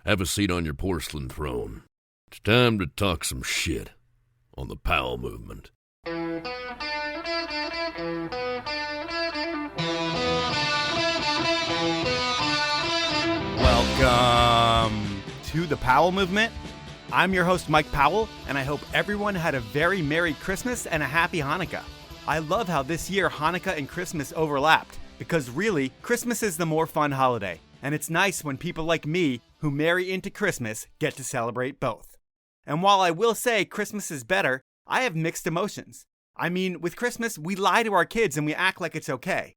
Have a seat on your porcelain throne. It's time to talk some shit on the Powell movement. Welcome to the Powell movement. I'm your host, Mike Powell, and I hope everyone had a very Merry Christmas and a Happy Hanukkah. I love how this year Hanukkah and Christmas overlapped, because really, Christmas is the more fun holiday, and it's nice when people like me, who marry into Christmas, get to celebrate both. And while I will say Christmas is better, I have mixed emotions. I mean, with Christmas, we lie to our kids and we act like it's okay.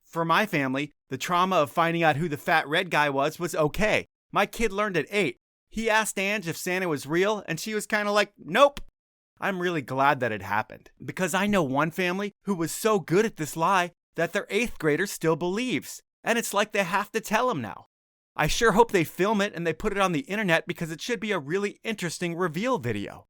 For my family, the trauma of finding out who the fat red guy was okay. My kid learned at 8. He asked Ange if Santa was real, and she was kind of like, nope. I'm really glad that it happened, because I know one family who was so good at this lie that their 8th grader still believes, and it's like they have to tell him now. I sure hope they film it and they put it on the internet, because it should be a really interesting reveal video.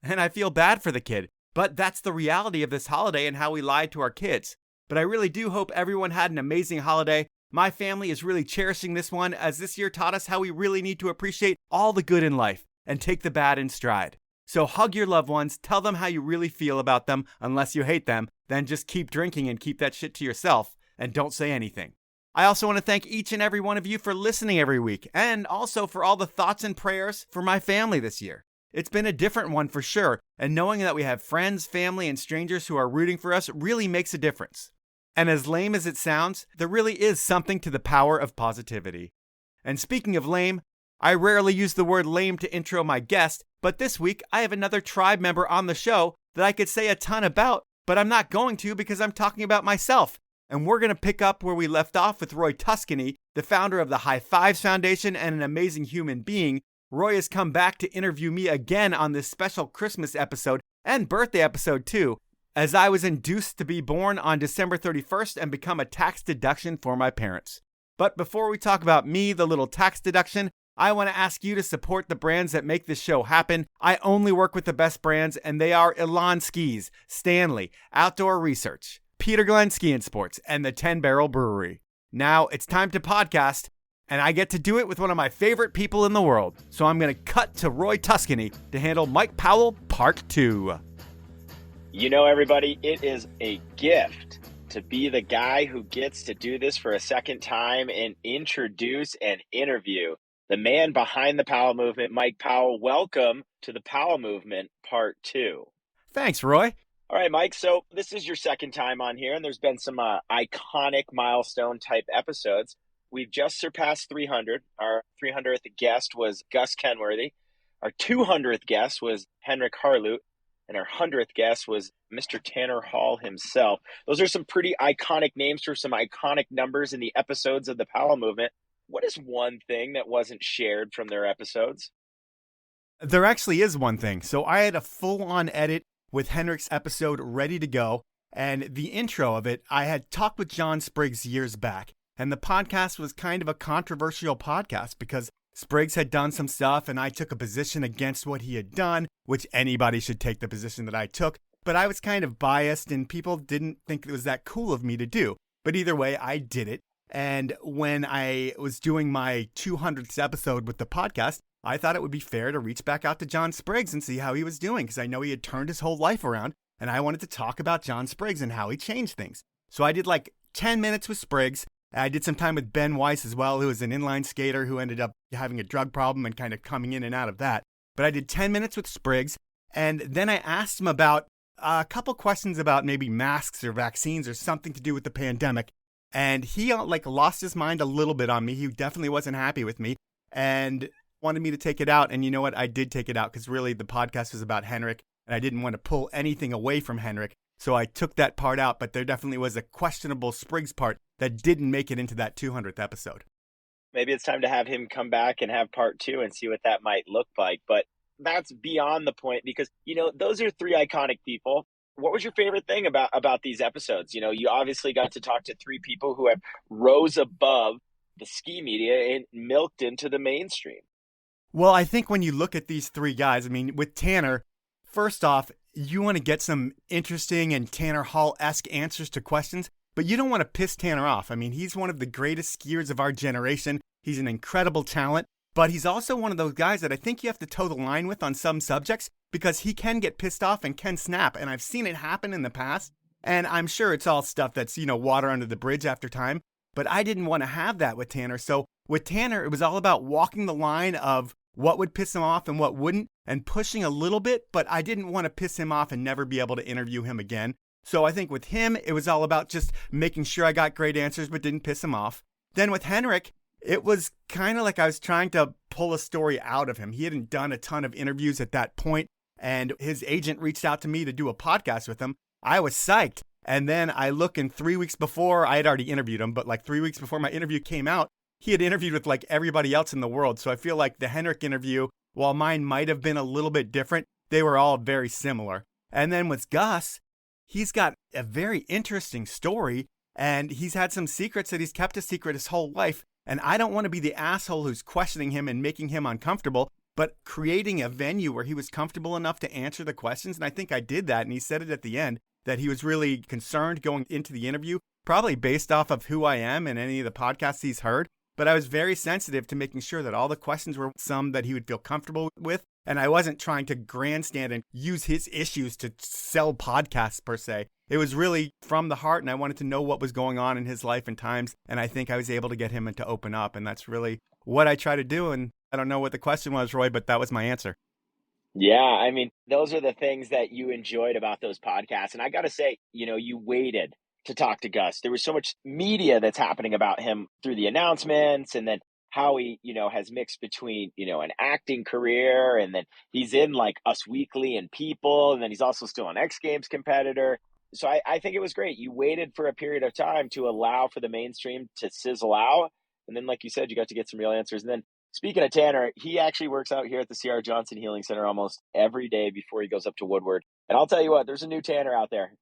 And I feel bad for the kid, but that's the reality of this holiday and how we lie to our kids. But I really do hope everyone had an amazing holiday. My family is really cherishing this one, as this year taught us how we really need to appreciate all the good in life and take the bad in stride. So hug your loved ones, tell them how you really feel about them, unless you hate them, then just keep drinking and keep that shit to yourself, and don't say anything. I also want to thank each and every one of you for listening every week, and also for all the thoughts and prayers for my family this year. It's been a different one for sure, and knowing that we have friends, family, and strangers who are rooting for us really makes a difference. And as lame as it sounds, there really is something to the power of positivity. And speaking of lame, I rarely use the word lame to intro my guest, but this week I have another tribe member on the show that I could say a ton about, but I'm not going to because I'm talking about myself. And we're going to pick up where we left off with Roy Tuscany, the founder of the High Fives Foundation and an amazing human being. Roy has come back to interview me again on this special Christmas episode and birthday episode too, as I was induced to be born on December 31st and become a tax deduction for my parents. But before we talk about me, the little tax deduction, I want to ask you to support the brands that make this show happen. I only work with the best brands, and they are Elan Skis, Stanley, Outdoor Research, Peter Glenn Ski and Sports, and the 10 Barrel Brewery. Now it's time to podcast, and I get to do it with one of my favorite people in the world. So I'm going to cut to Roy Tuscany to handle Mike Powell Part 2. You know, everybody, it is a gift to be the guy who gets to do this for a second time and introduce and interview the man behind the Powell movement, Mike Powell. Welcome to the Powell movement Part 2. Thanks, Roy. All right, Mike. So this is your second time on here, and there's been some iconic milestone type episodes. We've just surpassed 300. Our 300th guest was Gus Kenworthy. Our 200th guest was Henrik Harloot. And our 100th guest was Mr. Tanner Hall himself. Those are some pretty iconic names for some iconic numbers in the episodes of the Powell movement. What is one thing that wasn't shared from their episodes? There actually is one thing. So I had a full-on edit with Henrik's episode ready to go. And the intro of it, I had talked with John Spriggs years back. And the podcast was kind of a controversial podcast because Spriggs had done some stuff and I took a position against what he had done, which anybody should take the position that I took. But I was kind of biased and people didn't think it was that cool of me to do. But either way, I did it. And when I was doing my 200th episode with the podcast, I thought it would be fair to reach back out to John Spriggs and see how he was doing, because I know he had turned his whole life around and I wanted to talk about John Spriggs and how he changed things. So I did like 10 minutes with Spriggs. I did some time with Ben Weiss as well, who was an inline skater who ended up having a drug problem and kind of coming in and out of that. But I did 10 minutes with Spriggs, and then I asked him about a couple questions about maybe masks or vaccines or something to do with the pandemic. And he lost his mind a little bit on me. He definitely wasn't happy with me and wanted me to take it out. And you know what? I did take it out because really the podcast was about Henrik, and I didn't want to pull anything away from Henrik. So I took that part out, but there definitely was a questionable Spriggs part that didn't make it into that 200th episode. Maybe it's time to have him come back and have Part 2 and see what that might look like. But that's beyond the point because, you know, those are three iconic people. What was your favorite thing about these episodes? You know, you obviously got to talk to three people who have rose above the ski media and milked into the mainstream. Well, I think when you look at these three guys, I mean, with Tanner, first off, you want to get some interesting and Tanner Hall-esque answers to questions, but you don't want to piss Tanner off. I mean, he's one of the greatest skiers of our generation. He's an incredible talent. But he's also one of those guys that I think you have to toe the line with on some subjects because he can get pissed off and can snap. And I've seen it happen in the past. And I'm sure it's all stuff that's, water under the bridge after time. But I didn't want to have that with Tanner. So with Tanner, it was all about walking the line of what would piss him off and what wouldn't and pushing a little bit. But I didn't want to piss him off and never be able to interview him again. So I think with him, it was all about just making sure I got great answers but didn't piss him off. Then with Henrik, it was kind of like I was trying to pull a story out of him. He hadn't done a ton of interviews at that point, and his agent reached out to me to do a podcast with him. I was psyched. And then I look, and 3 weeks before, I had already interviewed him, but like 3 weeks before my interview came out, he had interviewed with like everybody else in the world. So I feel like the Henrik interview, while mine might have been a little bit different, they were all very similar. And then with Gus, he's got a very interesting story, and he's had some secrets that he's kept a secret his whole life. And I don't want to be the asshole who's questioning him and making him uncomfortable, but creating a venue where he was comfortable enough to answer the questions. And I think I did that. And he said it at the end that he was really concerned going into the interview, probably based off of who I am and any of the podcasts he's heard. But I was very sensitive to making sure that all the questions were some that he would feel comfortable with. And I wasn't trying to grandstand and use his issues to sell podcasts per se. It was really from the heart, and I wanted to know what was going on in his life and times. And I think I was able to get him to open up. And that's really what I try to do. And I don't know what the question was, Roy, but that was my answer. Yeah, I mean, those are the things that you enjoyed about those podcasts. And I got to say, you waited to talk to Gus. There was so much media that's happening about him through the announcements, and then how he, has mixed between, an acting career, and then he's in like Us Weekly and People, and then he's also still an X Games competitor. So I think it was great. You waited for a period of time to allow for the mainstream to sizzle out. And then, like you said, you got to get some real answers. And then speaking of Tanner, he actually works out here at the C.R. Johnson Healing Center almost every day before he goes up to Woodward. And I'll tell you what, there's a new Tanner out there.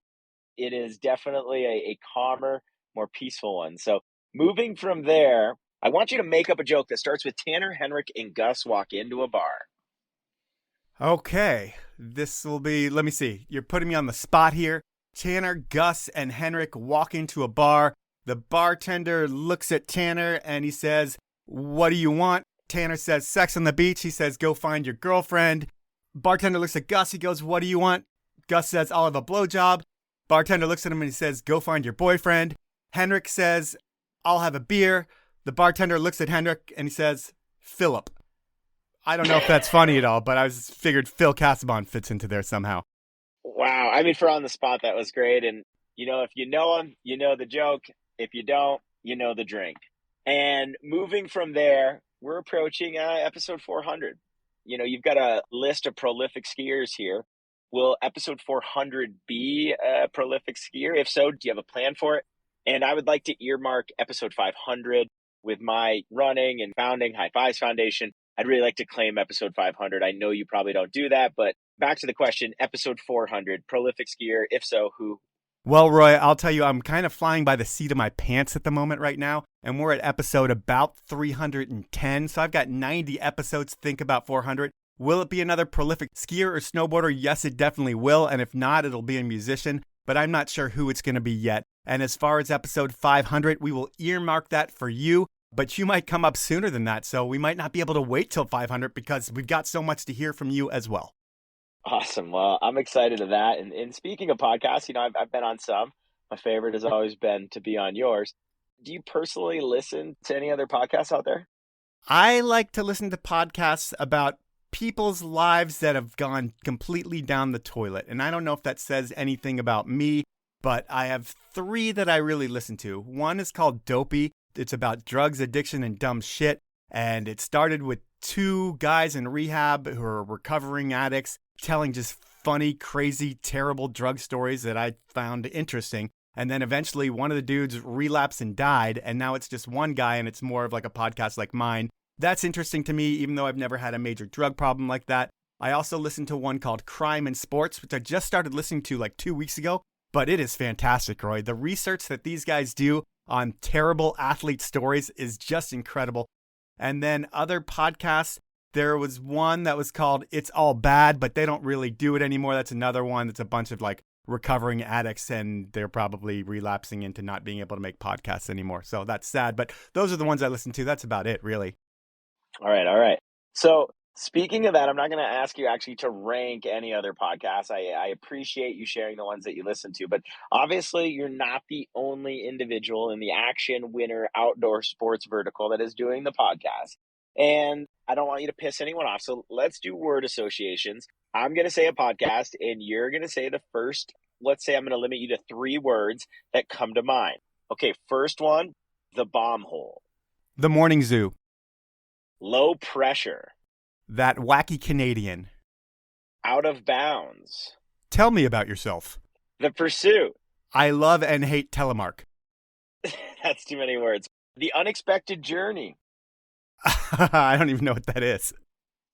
It is definitely a calmer, more peaceful one. So moving from there, I want you to make up a joke that starts with Tanner, Henrik, and Gus walk into a bar. Okay, this will be, let me see. You're putting me on the spot here. Tanner, Gus, and Henrik walk into a bar. The bartender looks at Tanner and he says, "What do you want?" Tanner says, "Sex on the beach." He says, "Go find your girlfriend." Bartender looks at Gus. He goes, "What do you want?" Gus says, "I'll have a blowjob." Bartender looks at him and he says, "Go find your boyfriend." Henrik says, "I'll have a beer." The bartender looks at Henrik and he says, "Philip." I don't know if that's funny at all, but I figured Phil Casabon fits into there somehow. Wow. I mean, for on the spot, that was great. And, if you know him, you know the joke. If you don't, you know the drink. And moving from there, we're approaching episode 400. You've got a list of prolific skiers here. Will episode 400 be a prolific skier? If so, do you have a plan for it? And I would like to earmark episode 500 with my running and founding High Fives Foundation. I'd really like to claim episode 500. I know you probably don't do that, but back to the question, episode 400, prolific skier. If so, who? Well, Roy, I'll tell you, I'm kind of flying by the seat of my pants at the moment right now, and we're at episode about 310, so I've got 90 episodes to think about 400. Will it be another prolific skier or snowboarder? Yes, it definitely will, and if not, it'll be a musician, but I'm not sure who it's going to be yet. And as far as episode 500, we will earmark that for you, but you might come up sooner than that, so we might not be able to wait till 500 because we've got so much to hear from you as well. Awesome. Well, I'm excited of that. And speaking of podcasts, I've been on some. My favorite has always been to be on yours. Do you personally listen to any other podcasts out there? I like to listen to podcasts about people's lives that have gone completely down the toilet. And I don't know if that says anything about me, but I have 3 that I really listen to. One is called Dopey. It's about drugs, addiction, and dumb shit. And it started with 2 guys in rehab who are recovering addicts telling just funny, crazy, terrible drug stories that I found interesting. And then eventually one of the dudes relapsed and died. And now it's just one guy and it's more of like a podcast like mine. That's interesting to me, even though I've never had a major drug problem like that. I also listened to one called Crime in Sports, which I just started listening to like 2 weeks ago. But it is fantastic, Roy. The research that these guys do on terrible athlete stories is just incredible. And then other podcasts, there was one that was called It's All Bad, but they don't really do it anymore. That's another one that's a bunch of like recovering addicts, and they're probably relapsing into not being able to make podcasts anymore. So that's sad. But those are the ones I listen to. That's about it, really. All right, all right. So speaking of that, I'm not going to ask you actually to rank any other podcasts. I appreciate you sharing the ones that you listen to, but obviously you're not the only individual in the action winner outdoor sports vertical that is doing the podcast. And I don't want you to piss anyone off. So let's do word associations. I'm going to say a podcast and you're going to say the first, let's say I'm going to limit you to 3 words that come to mind. Okay, first one, the bomb hole. The Morning Zoo. Low pressure. That wacky Canadian. Out of bounds. Tell me about yourself. The pursuit. I love and hate telemark. That's too many words. The unexpected journey. I don't even know what that is.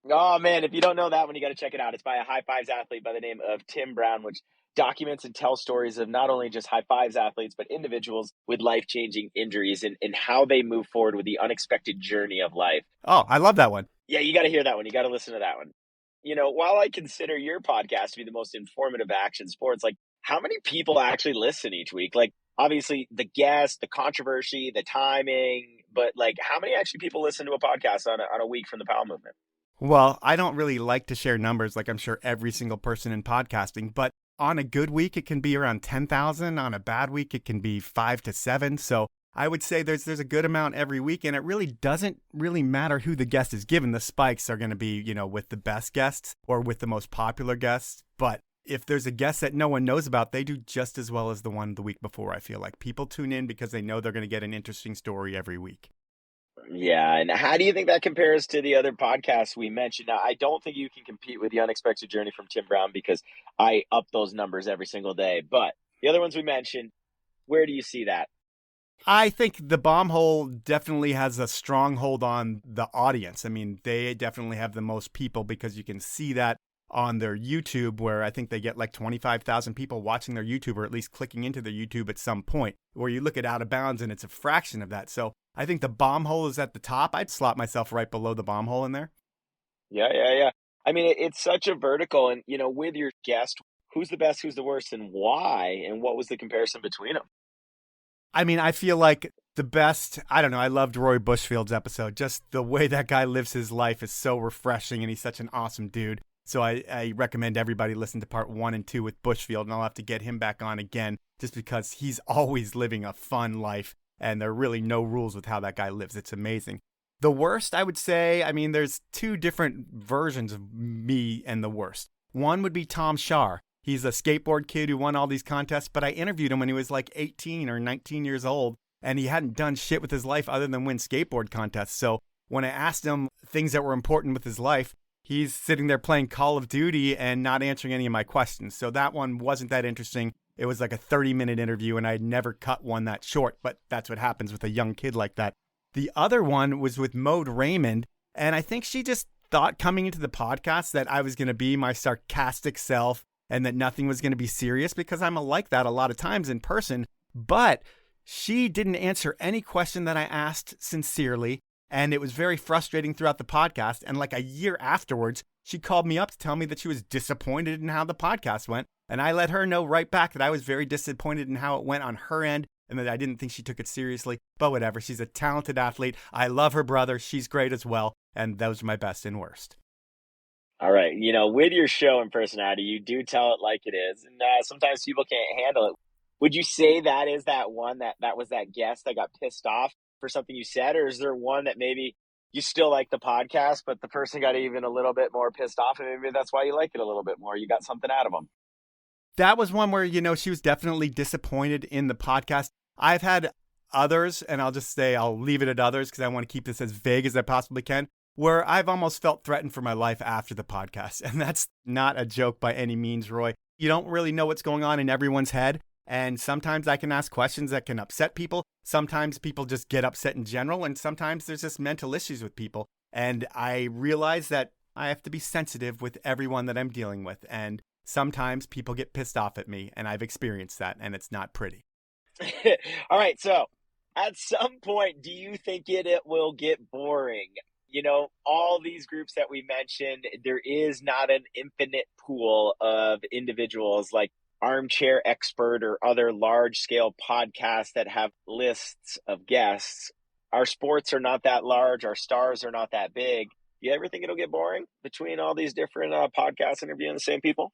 Oh man, if you don't know that one, you got to check it out. It's by a high fives athlete by the name of Tim Brown, which documents and tells stories of not only just high fives athletes, but individuals with life-changing injuries and how they move forward with the unexpected journey of life. Oh, I love that one. Yeah, you got to hear that one. You got to listen to that one. You know, while I consider your podcast to be the most informative action sports, like how many people actually listen each week? Like obviously the guest, the controversy, the timing, but like how many actually people listen to a podcast on a week from the Powell movement? Well, I don't really like to share numbers like I'm sure every single person in podcasting, but on a good week, it can be around 10,000. On a bad week, it can be 5 to 7. So I would say there's a good amount every week, and it really doesn't really matter who the guest is given. The spikes are going to be, with the best guests or with the most popular guests. But if there's a guest that no one knows about, they do just as well as the one the week before, I feel like. People tune in because they know they're going to get an interesting story every week. Yeah, and how do you think that compares to the other podcasts we mentioned? Now, I don't think you can compete with The Unexpected Journey from Tim Brown because I up those numbers every single day. But the other ones we mentioned, where do you see that? I think the bomb hole definitely has a strong hold on the audience. I mean, they definitely have the most people because you can see that on their YouTube, where I think they get like 25,000 people watching their YouTube or at least clicking into their YouTube at some point, where you look at Out of Bounds and it's a fraction of that. So I think the bomb hole is at the top. I'd slot myself right below the bomb hole in there. Yeah. I mean, it's such a vertical. And, with your guest, who's the best, who's the worst, and why? And what was the comparison between them? I mean, I feel like the best, I don't know, I loved Roy Bushfield's episode. Just the way that guy lives his life is so refreshing, and he's such an awesome dude. So I recommend everybody listen to part 1 and 2 with Bushfield, and I'll have to get him back on again just because he's always living a fun life, and there are really no rules with how that guy lives. It's amazing. The worst, I would say, I mean, there's 2 different versions of me and the worst. One would be Tom Schaar. He's a skateboard kid who won all these contests, but I interviewed him when he was like 18 or 19 years old, and he hadn't done shit with his life other than win skateboard contests. So when I asked him things that were important with his life, he's sitting there playing Call of Duty and not answering any of my questions. So that one wasn't that interesting. It was like a 30-minute interview, and I'd never cut one that short, but that's what happens with a young kid like that. The other one was with Maude Raymond, and I think she just thought coming into the podcast that I was going to be my sarcastic self and that nothing was going to be serious, because I'm like that a lot of times in person. But she didn't answer any question that I asked sincerely, and it was very frustrating throughout the podcast. And like a year afterwards, she called me up to tell me that she was disappointed in how the podcast went. And I let her know right back that I was very disappointed in how it went on her end and that I didn't think she took it seriously. But whatever, she's a talented athlete. I love her brother. She's great as well. And those are my best and worst. All right. With your show and personality, you do tell it like it is. And sometimes people can't handle it. Would you say that is that one that was that guest that got pissed off for something you said? Or is there one that maybe you still like the podcast, but the person got even a little bit more pissed off, and maybe that's why you like it a little bit more? You got something out of them. That was one where, she was definitely disappointed in the podcast. I've had others, and I'll leave it at others because I want to keep this as vague as I possibly can, where I've almost felt threatened for my life after the podcast. And that's not a joke by any means, Roy. You don't really know what's going on in everyone's head. And sometimes I can ask questions that can upset people. Sometimes people just get upset in general. And sometimes there's just mental issues with people. And I realize that I have to be sensitive with everyone that I'm dealing with. And sometimes people get pissed off at me. And I've experienced that. And it's not pretty. All right. So at some point, do you think it will get boring? All these groups that we mentioned, there is not an infinite pool of individuals like Armchair Expert or other large scale podcasts that have lists of guests. our sports are not that large, our stars are not that big. Do you ever think it'll get boring between all these different podcasts interviewing the same people?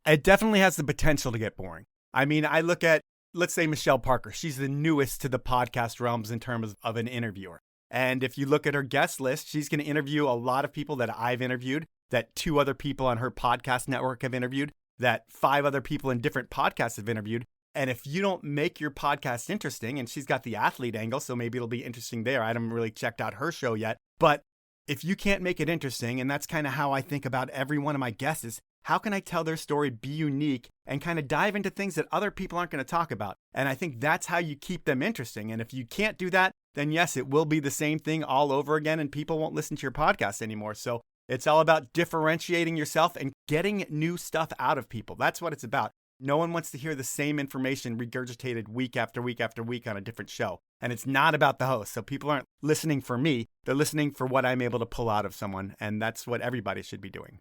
It definitely has the potential to get boring. I mean, I look at, let's say, Michelle Parker. She's the newest to the podcast realms in terms of an interviewer. And if you look at her guest list, she's going to interview a lot of people that I've interviewed, that 2 other people on her podcast network have interviewed, that 5 other people in different podcasts have interviewed. And if you don't make your podcast interesting, and she's got the athlete angle, so maybe it'll be interesting there. I haven't really checked out her show yet. But if you can't make it interesting, and that's kind of how I think about every one of my guests, is how can I tell their story, be unique, and kind of dive into things that other people aren't going to talk about? And I think that's how you keep them interesting. And if you can't do that, then yes, it will be the same thing all over again, and people won't listen to your podcast anymore. So it's all about differentiating yourself and getting new stuff out of people. That's what it's about. No one wants to hear the same information regurgitated week after week after week on a different show. And it's not about the host. So people aren't listening for me. They're listening for what I'm able to pull out of someone. And that's what everybody should be doing.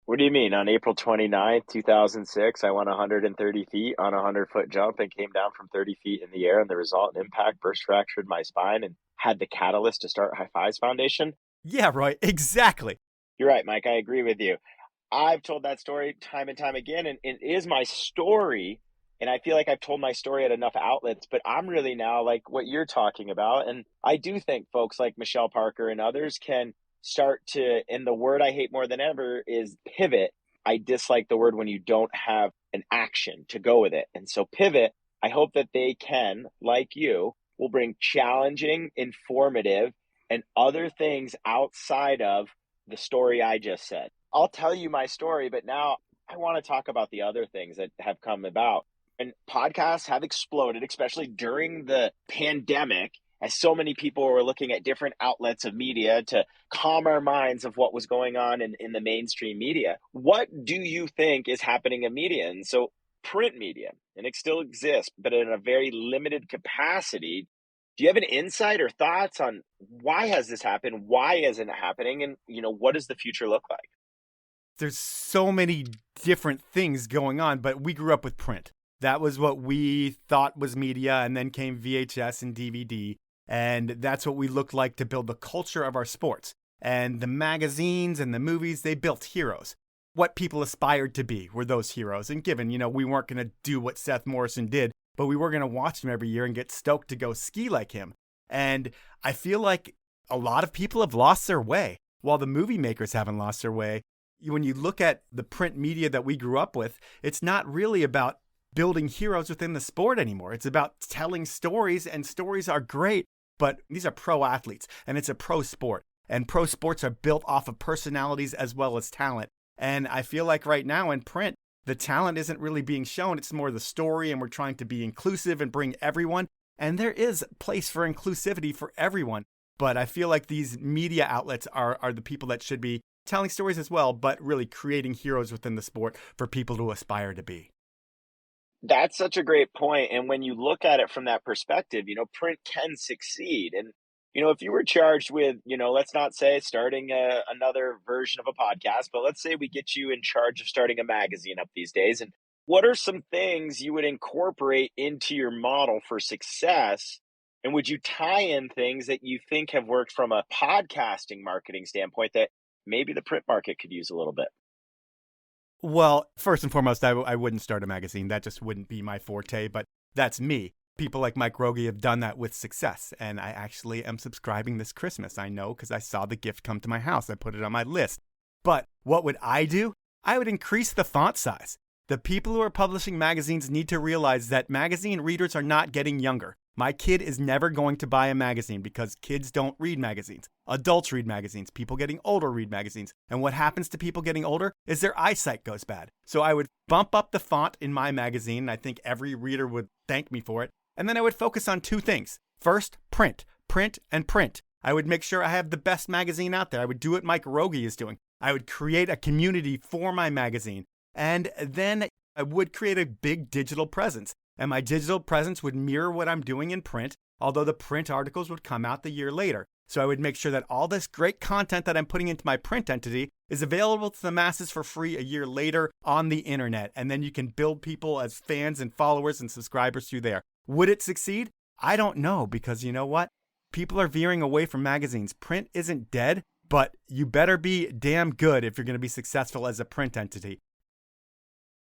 What do you mean? On April 29th, 2006, I won 130 feet on a 100-foot jump and came down from 30 feet in the air. And the resultant impact burst fractured my spine and had the catalyst to start High Fives Foundation. Yeah, Roy, exactly. You're right, Mike. I agree with you. I've told that story time and time again, and it is my story. And I feel like I've told my story at enough outlets, but I'm really now like what you're talking about. And I do think folks like Michelle Parker and others can start to, and the word I hate more than ever is pivot. I dislike the word when you don't have an action to go with it. And so pivot, I hope that they can, like you, will bring challenging, informative, and other things outside of the story I just said. I'll tell you my story, but now I want to talk about the other things that have come about. And podcasts have exploded, especially during the pandemic, as so many people were looking at different outlets of media to calm our minds of what was going on in the mainstream media. What do you think is happening in media? And so print media, and it still exists, but in a very limited capacity. Do you have an insight or thoughts on why has this happened? Why isn't it happening? And, what does the future look like? There's so many different things going on, but we grew up with print. That was what we thought was media, and then came VHS and DVD. And that's what we looked like to build the culture of our sports. And the magazines and the movies, they built heroes. What people aspired to be were those heroes. And given, we weren't going to do what Seth Morrison did, but we were going to watch him every year and get stoked to go ski like him. And I feel like a lot of people have lost their way, while the movie makers haven't lost their way. When you look at the print media that we grew up with, it's not really about building heroes within the sport anymore. It's about telling stories, and stories are great, but these are pro athletes, and it's a pro sport. And pro sports are built off of personalities as well as talent. And I feel like right now in print, the talent isn't really being shown. It's more the story, and we're trying to be inclusive and bring everyone. And there is a place for inclusivity for everyone. But I feel like these media outlets are the people that should be telling stories as well, but really creating heroes within the sport for people to aspire to be. That's such a great point. And when you look at it from that perspective, print can succeed. And, if you were charged with, let's not say starting another version of a podcast, but let's say we get you in charge of starting a magazine up these days. And what are some things you would incorporate into your model for success? And would you tie in things that you think have worked from a podcasting marketing standpoint that maybe the print market could use a little bit? Well, first and foremost, I wouldn't start a magazine. That just wouldn't be my forte, but that's me. People like Mike Rogie have done that with success, and I actually am subscribing this Christmas. I know because I saw the gift come to my house. I put it on my list. But what would I do? I would increase the font size. The people who are publishing magazines need to realize that magazine readers are not getting younger. My kid is never going to buy a magazine because kids don't read magazines. Adults read magazines. People getting older read magazines. And what happens to people getting older is their eyesight goes bad. So I would bump up the font in my magazine, and I think every reader would thank me for it. And then I would focus on 2 things. First, print, and print. I would make sure I have the best magazine out there. I would do what Mike Rogie is doing. I would create a community for my magazine. And then I would create a big digital presence. And my digital presence would mirror what I'm doing in print, although the print articles would come out the year later. So I would make sure that all this great content that I'm putting into my print entity is available to the masses for free a year later on the internet. And then you can build people as fans and followers and subscribers through there. Would it succeed? I don't know, because you know what? People are veering away from magazines. Print isn't dead, but you better be damn good if you're going to be successful as a print entity.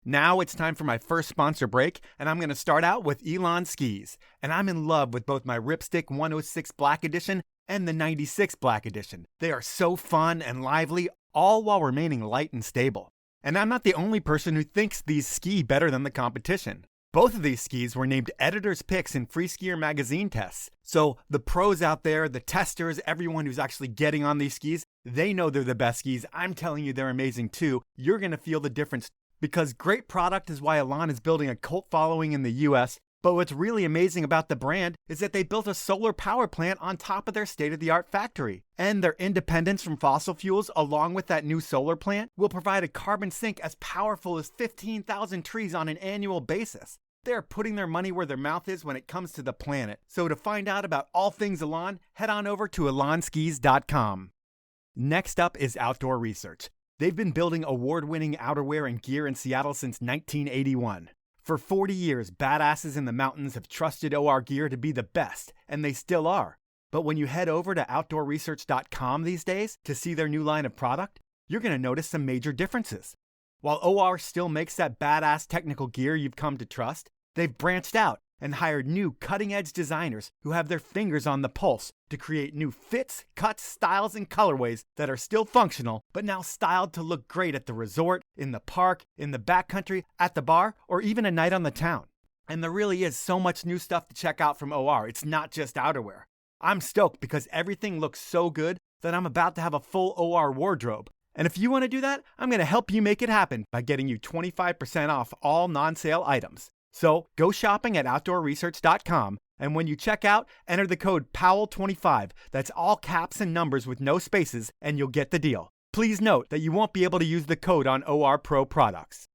Now it's time for my first sponsor break, and I'm going to start out with Elon Skis. And I'm in love with both my Ripstick 106 Black Edition and the 96 Black Edition. They are so fun and lively, all while remaining light and stable. And I'm not the only person who thinks these ski better than the competition. Both of these skis were named Editor's Picks in Free Skier magazine tests. So the pros out there, the testers, everyone who's actually getting on these skis, they know they're the best skis. I'm telling you they're amazing too. You're going to feel the difference because great product is why Elan is building a cult following in the US. But what's really amazing about the brand is that they built a solar power plant on top of their state-of-the-art factory. And their independence from fossil fuels, along with that new solar plant, will provide a carbon sink as powerful as 15,000 trees on an annual basis. They're putting their money where their mouth is when it comes to the planet. So to find out about all things Elan, head on over to elanskis.com. Next up is Outdoor Research. They've been building award-winning outerwear and gear in Seattle since 1981. For 40 years, badasses in the mountains have trusted OR gear to be the best, and they still are. But when you head over to outdoorresearch.com these days to see their new line of product, you're going to notice some major differences. While OR still makes that badass technical gear you've come to trust, they've branched out and hired new cutting-edge designers who have their fingers on the pulse to create new fits, cuts, styles, and colorways that are still functional, but now styled to look great at the resort, in the park, in the backcountry, at the bar, or even a night on the town. And there really is so much new stuff to check out from OR. It's not just outerwear. I'm stoked because everything looks so good that I'm about to have a full OR wardrobe. And if you want to do that, I'm going to help you make it happen by getting you 25% off all non-sale items. So go shopping at outdoorresearch.com, and when you check out, enter the code POWELL25. That's all caps and numbers with no spaces, and you'll get the deal. Please note that you won't be able to use the code on OR Pro products.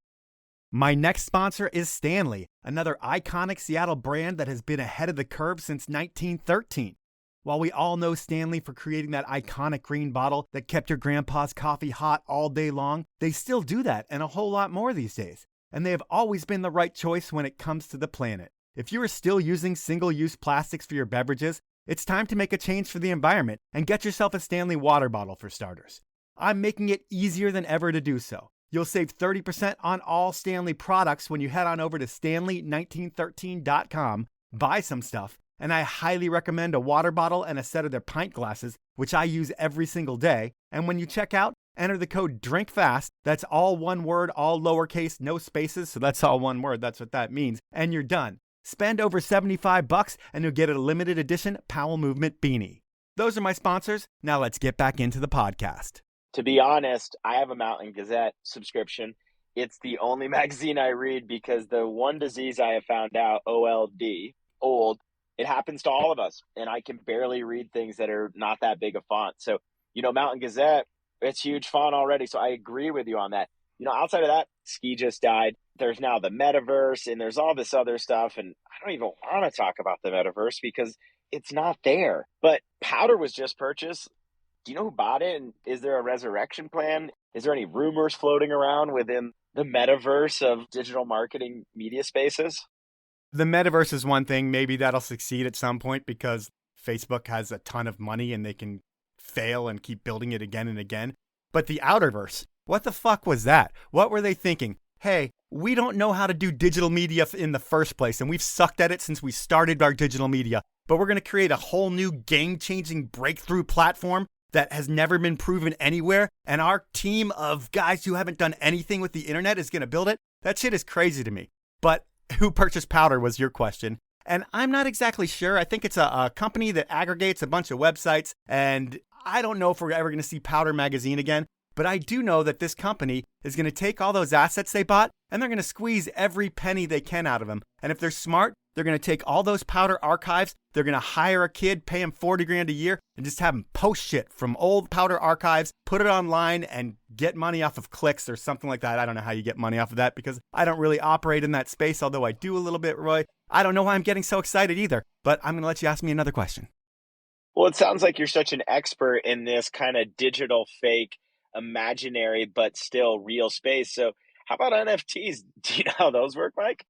My next sponsor is Stanley, another iconic Seattle brand that has been ahead of the curve since 1913. While we all know Stanley for creating that iconic green bottle that kept your grandpa's coffee hot all day long, they still do that and a whole lot more these days. And they have always been the right choice when it comes to the planet. If you are still using single-use plastics for your beverages, it's time to make a change for the environment and get yourself a Stanley water bottle for starters. I'm making it easier than ever to do so. You'll save 30% on all Stanley products when you head on over to stanley1913.com, buy some stuff, and I highly recommend a water bottle and a set of their pint glasses, which I use every single day. And when you check out, enter the code DRINKFAST. That's all one word, all lowercase, no spaces. So that's all one word. That's what that means. And you're done. Spend over $75 and you'll get a limited edition Powell Movement beanie. Those are my sponsors. Now let's get back into the podcast. To be honest, I have a Mountain Gazette subscription. It's the only magazine I read because the one disease I have found out, OLD, old, it happens to all of us. And I can barely read things that are not that big a font. So, Mountain Gazette, it's huge font already. So I agree with you on that. Outside of that, ski just died. There's now the metaverse and there's all this other stuff. And I don't even want to talk about the metaverse because it's not there. But Powder was just purchased. Do you know who bought it? And is there a resurrection plan? Is there any rumors floating around within the metaverse of digital marketing media spaces? The metaverse is one thing. Maybe that'll succeed at some point because Facebook has a ton of money and they can fail and keep building it again and again. But the Outerverse, what the fuck was that? What were they thinking? Hey, we don't know how to do digital media in the first place, and we've sucked at it since we started our digital media. But we're going to create a whole new game-changing breakthrough platform that has never been proven anywhere, and our team of guys who haven't done anything with the internet is going to build it? That shit is crazy to me. But who purchased Powder was your question. And I'm not exactly sure. I think it's a company that aggregates a bunch of websites, and I don't know if we're ever going to see Powder Magazine again, but I do know that this company is going to take all those assets they bought and they're going to squeeze every penny they can out of them. And if they're smart, they're going to take all those Powder archives, they're going to hire a kid, pay him $40,000 a year, and just have him post shit from old Powder archives, put it online, and get money off of clicks or something like that. I don't know how you get money off of that because I don't really operate in that space, although I do a little bit, Roy. I don't know why I'm getting so excited either, but I'm going to let you ask me another question. Well, it sounds like you're such an expert in this kind of digital fake, imaginary, but still real space. So how about NFTs? Do you know how those work, Mike?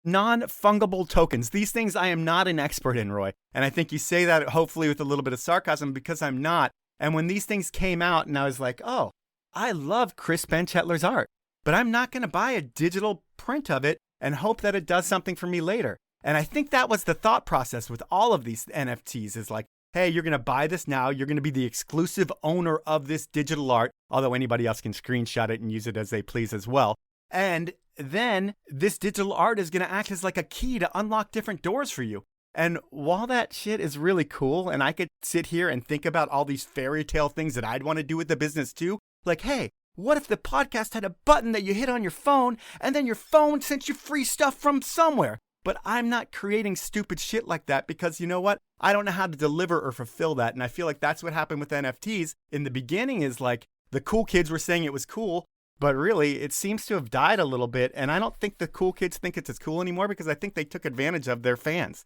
non-fungible tokens. These things I am not an expert in, Roy. And I think you say that hopefully with a little bit of sarcasm because I'm not. And when these things came out and I was like, oh, I love Chris Benchetler's art, but I'm not going to buy a digital print of it and hope that it does something for me later. And I think that was the thought process with all of these NFTs is like, hey, you're going to buy this now. You're going to be the exclusive owner of this digital art, although anybody else can screenshot it and use it as they please as well. And then this digital art is going to act as like a key to unlock different doors for you. And while that shit is really cool, and I could sit here and think about all these fairy tale things that I'd want to do with the business too, like, hey, what if the podcast had a button that you hit on your phone and then your phone sent you free stuff from somewhere? But I'm not creating stupid shit like that because you know what? I don't know how to deliver or fulfill that. And I feel like that's what happened with NFTs. In the beginning is like the cool kids were saying it was cool, but really it seems to have died a little bit. And I don't think the cool kids think it's as cool anymore because I think they took advantage of their fans.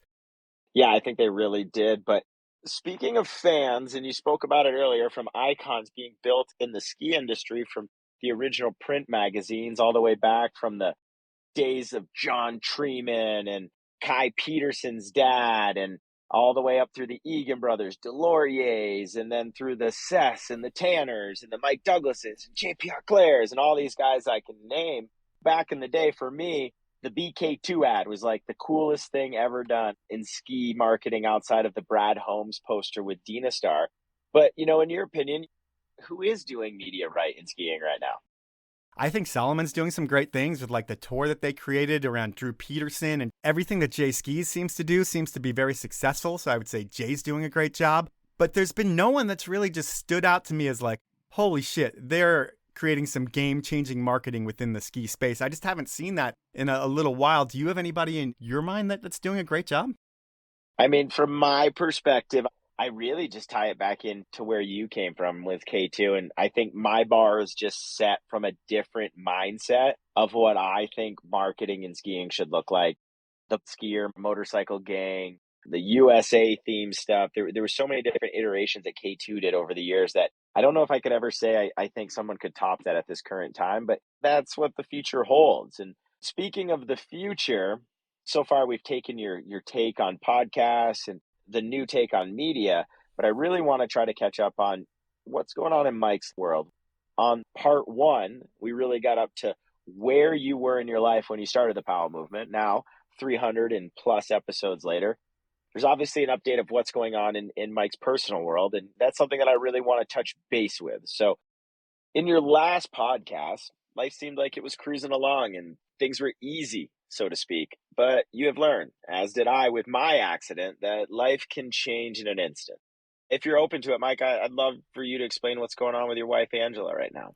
Yeah, I think they really did. But speaking of fans, and you spoke about it earlier, from icons being built in the ski industry from the original print magazines all the way back from the days of John Treeman and Kai Peterson's dad, and all the way up through the Egan brothers, Deloriers, and then through the Sess and the Tanners and the Mike Douglases and J.P.R. Claire's and all these guys I can name. Back in the day, for me, the BK2 ad was like the coolest thing ever done in ski marketing outside of the Brad Holmes poster with Dina Star. But, you know, in your opinion, who is doing media right in skiing right now? I think Salomon's doing some great things with like the tour that they created around Drew Peterson, and everything that Jay Skis seems to do seems to be very successful. So I would say Jay's doing a great job, but there's been no one that's really just stood out to me as like, holy shit, they're creating some game-changing marketing within the ski space. I just haven't seen that in a little while. Do you have anybody in your mind that's doing a great job? I mean, from my perspective, I really just tie it back into where you came from with K2. And I think my bar is just set from a different mindset of what I think marketing and skiing should look like. The skier motorcycle gang, the USA theme stuff. There were so many different iterations that K2 did over the years that I don't know if I could ever say I think someone could top that at this current time, but that's what the future holds. And speaking of the future, so far we've taken your take on podcasts and the new take on media, but I really want to try to catch up on what's going on in Mike's world. On part one, we really got up to where you were in your life when you started the Powell movement. Now, 300 and plus episodes later, there's obviously an update of what's going on in Mike's personal world, and that's something that I really want to touch base with. So in your last podcast, life seemed like it was cruising along and things were easy, so to speak. But you have learned, as did I with my accident, that life can change in an instant. If you're open to it, Mike, I'd love for you to explain what's going on with your wife, Angela, right now.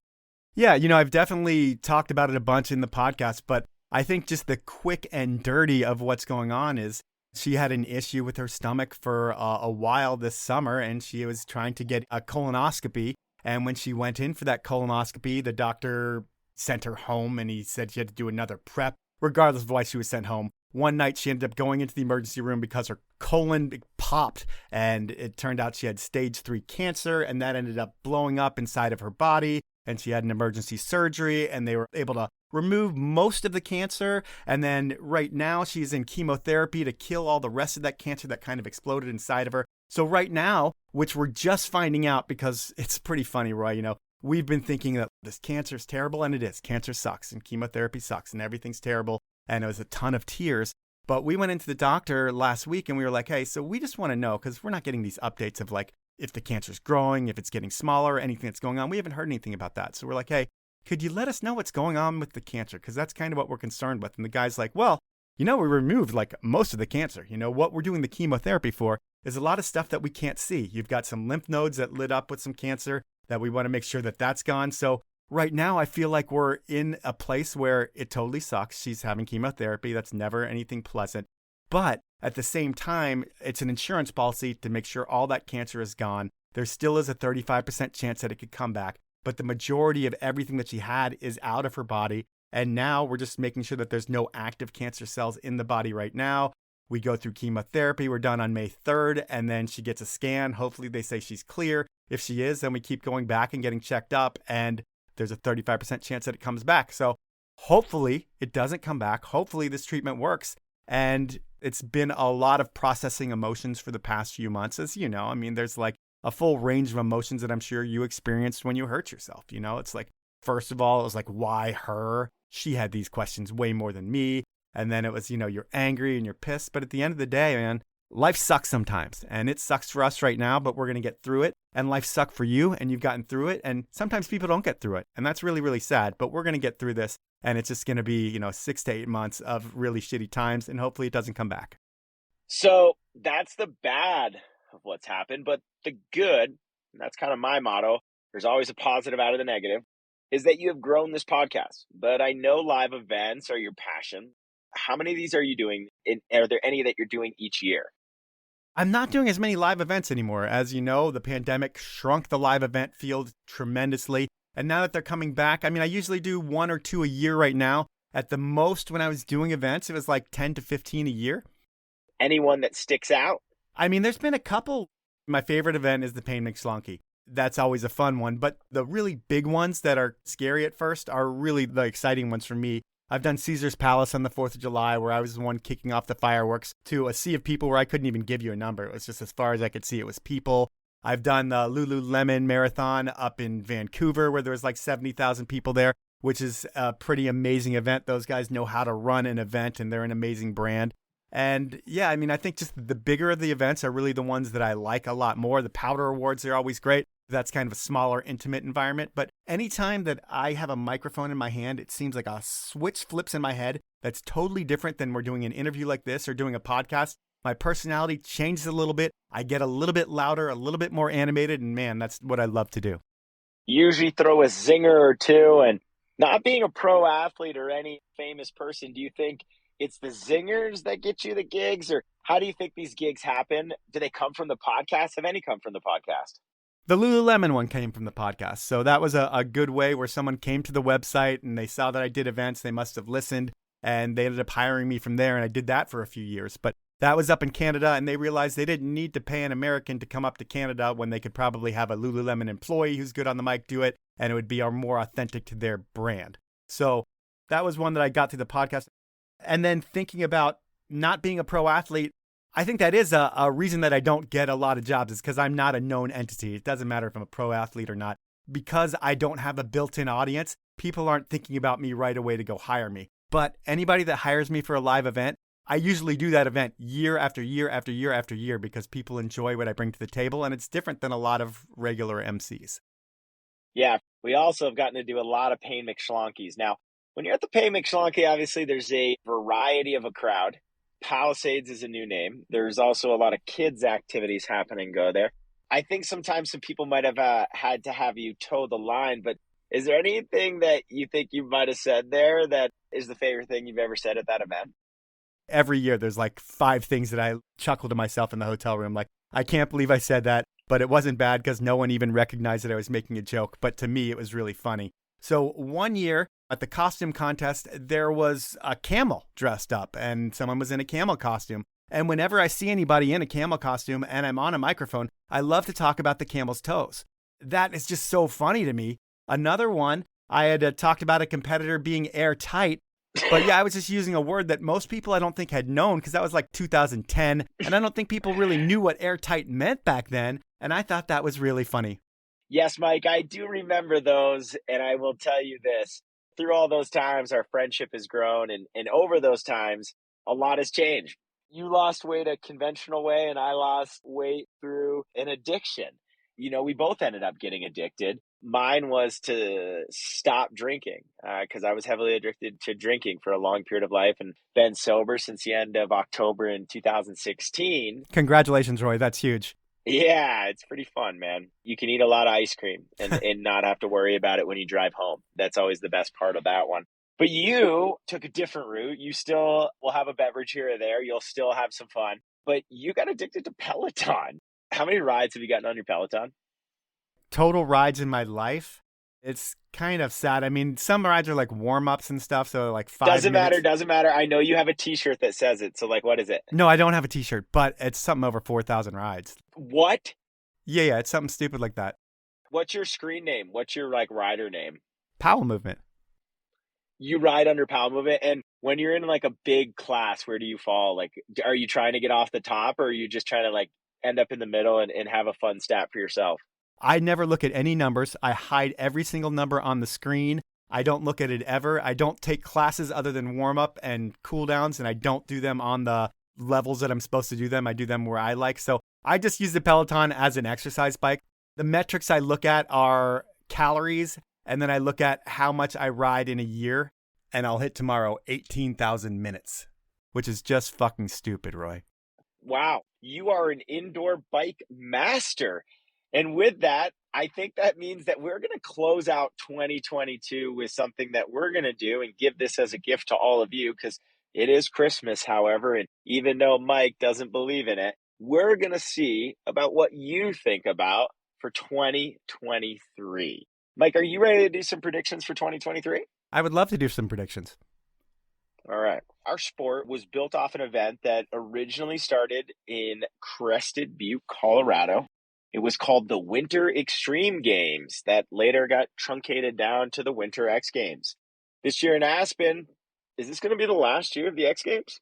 Yeah, you know, I've definitely talked about it a bunch in the podcast, but I think just the quick and dirty of what's going on is she had an issue with her stomach for a while this summer, and she was trying to get a colonoscopy. And when she went in for that colonoscopy, the doctor sent her home, and he said she had to do another prep, regardless of why she was sent home. One night, she ended up going into the emergency room because her colon popped, and it turned out she had stage 3 cancer, and that ended up blowing up inside of her body, and she had an emergency surgery, and they were able to remove most of the cancer. And then right now, she's in chemotherapy to kill all the rest of that cancer that kind of exploded inside of her. So right now, which we're just finding out because it's pretty funny, Roy, you know, we've been thinking that this cancer is terrible, and it is. Cancer sucks, and chemotherapy sucks, and everything's terrible. And it was a ton of tears. But we went into the doctor last week, and we were like, hey, so we just want to know, because we're not getting these updates of like if the cancer's growing, if it's getting smaller, anything that's going on. We haven't heard anything about that. So we're like, hey, could you let us know what's going on with the cancer? Because that's kind of what we're concerned with. And the guy's like, well, you know, we removed like most of the cancer. You know, what we're doing the chemotherapy for is a lot of stuff that we can't see. You've got some lymph nodes that lit up with some cancer that we want to make sure that that's gone. So right now, I feel like we're in a place where it totally sucks. She's having chemotherapy. That's never anything pleasant. But at the same time, it's an insurance policy to make sure all that cancer is gone. There still is a 35% chance that it could come back. But the majority of everything that she had is out of her body. And now we're just making sure that there's no active cancer cells in the body right now. We go through chemotherapy. We're done on May 3rd. And then she gets a scan. Hopefully they say she's clear. If she is, then we keep going back and getting checked up. And there's a 35% chance that it comes back. So Hopefully it doesn't come back. Hopefully this treatment works. And it's been a lot of processing emotions for the past few months, as you know. I mean, there's like a full range of emotions that I'm sure you experienced when you hurt yourself. You know, it's like, first of all, it was like, why her? She had these questions way more than me. And then it was, you're angry and you're pissed. But at the end of the day, man, life sucks sometimes. And it sucks for us right now, but we're going to get through it. And life sucked for you and you've gotten through it. And sometimes people don't get through it. And that's really, really sad. But we're going to get through this. And it's just going to be, 6 to 8 months of really shitty times. And hopefully it doesn't come back. So that's the bad of what's happened. But the good, and that's kind of my motto, there's always a positive out of the negative, is that you have grown this podcast. But I know live events are your passion. How many of these are you doing? Are there any that you're doing each year? I'm not doing as many live events anymore. As you know, the pandemic shrunk the live event field tremendously. And now that they're coming back, I usually do 1 or 2 a year right now. At the most, when I was doing events, it was like 10 to 15 a year. Anyone that sticks out? There's been a couple. My favorite event is the Pain McSlunky. That's always a fun one. But the really big ones that are scary at first are really the exciting ones for me. I've done Caesar's Palace on the 4th of July where I was the one kicking off the fireworks to a sea of people where I couldn't even give you a number. It was just as far as I could see, it was people. I've done the Lululemon Marathon up in Vancouver where there was like 70,000 people there, which is a pretty amazing event. Those guys know how to run an event and they're an amazing brand. And yeah, I think just the bigger of the events are really the ones that I like a lot more. The Powder Awards are always great. That's kind of a smaller, intimate environment. But anytime that I have a microphone in my hand, it seems like a switch flips in my head that's totally different than we're doing an interview like this or doing a podcast. My personality changes a little bit. I get a little bit louder, a little bit more animated. And man, that's what I love to do. Usually throw a zinger or two. And not being a pro athlete or any famous person, do you think it's the zingers that get you the gigs? Or how do you think these gigs happen? Do they come from the podcast? Have any come from the podcast? The Lululemon one came from the podcast. So that was a good way where someone came to the website and they saw that I did events. They must have listened and they ended up hiring me from there. And I did that for a few years. But that was up in Canada and they realized they didn't need to pay an American to come up to Canada when they could probably have a Lululemon employee who's good on the mic do it. And it would be more authentic to their brand. So that was one that I got through the podcast. And then thinking about not being a pro athlete, I think that is a reason that I don't get a lot of jobs is because I'm not a known entity. It doesn't matter if I'm a pro athlete or not. Because I don't have a built-in audience, people aren't thinking about me right away to go hire me. But anybody that hires me for a live event, I usually do that event year after year after year after year because people enjoy what I bring to the table. And it's different than a lot of regular MCs. Yeah, we also have gotten to do a lot of Pain McShlonkies. Now, when you're at the Pain McShlonky, obviously there's a variety of a crowd. Palisades is a new name. There's also a lot of kids' activities happening go there. I think sometimes some people might have had to have you toe the line, but is there anything that you think you might have said there that is the favorite thing you've ever said at that event? Every year there's like 5 things that I chuckle to myself in the hotel room. Like, I can't believe I said that, but it wasn't bad because no one even recognized that I was making a joke. But to me, it was really funny. So one year at the costume contest, there was a camel dressed up and someone was in a camel costume. And whenever I see anybody in a camel costume and I'm on a microphone, I love to talk about the camel's toes. That is just so funny to me. Another one, I had talked about a competitor being airtight. But yeah, I was just using a word that most people I don't think had known because that was like 2010. And I don't think people really knew what airtight meant back then. And I thought that was really funny. Yes, Mike, I do remember those. And I will tell you this. Through all those times, our friendship has grown. And over those times, a lot has changed. You lost weight a conventional way, and I lost weight through an addiction. We both ended up getting addicted. Mine was to stop drinking because I was heavily addicted to drinking for a long period of life and been sober since the end of October in 2016. Congratulations, Roy. That's huge. Yeah, it's pretty fun, man. You can eat a lot of ice cream and not have to worry about it when you drive home. That's always the best part of that one. But you took a different route. You still will have a beverage here or there. You'll still have some fun. But you got addicted to Peloton. How many rides have you gotten on your Peloton? Total rides in my life. It's kind of sad. I mean, some rides are like warm-ups and stuff, so like 5 minutes. Doesn't matter. I know you have a t-shirt that says it. So like, what is it? No, I don't have a t-shirt, but it's something over 4,000 rides. What? Yeah, it's something stupid like that. What's your screen name? What's your like rider name? Powell movement. you ride under Powell movement, and when you're in like a big class, where do you fall? Like, are you trying to get off the top, or are you just trying to like end up in the middle and have a fun stat for yourself? I never look at any numbers. I hide every single number on the screen. I don't look at it ever. I don't take classes other than warm up and cool downs, and I don't do them on the levels that I'm supposed to do them. I do them where I like. So I just use the Peloton as an exercise bike. The metrics I look at are calories, and then I look at how much I ride in a year, and I'll hit tomorrow 18,000 minutes, which is just fucking stupid, Roy. Wow, you are an indoor bike master. And with that, I think that means that we're going to close out 2022 with something that we're going to do and give this as a gift to all of you, because it is Christmas, however, and even though Mike doesn't believe in it, we're going to see about what you think about for 2023. Mike, are you ready to do some predictions for 2023? I would love to do some predictions. All right. Our sport was built off an event that originally started in Crested Butte, Colorado. It was called the Winter Extreme Games that later got truncated down to the Winter X Games. This year in Aspen, is this going to be the last year of the X Games?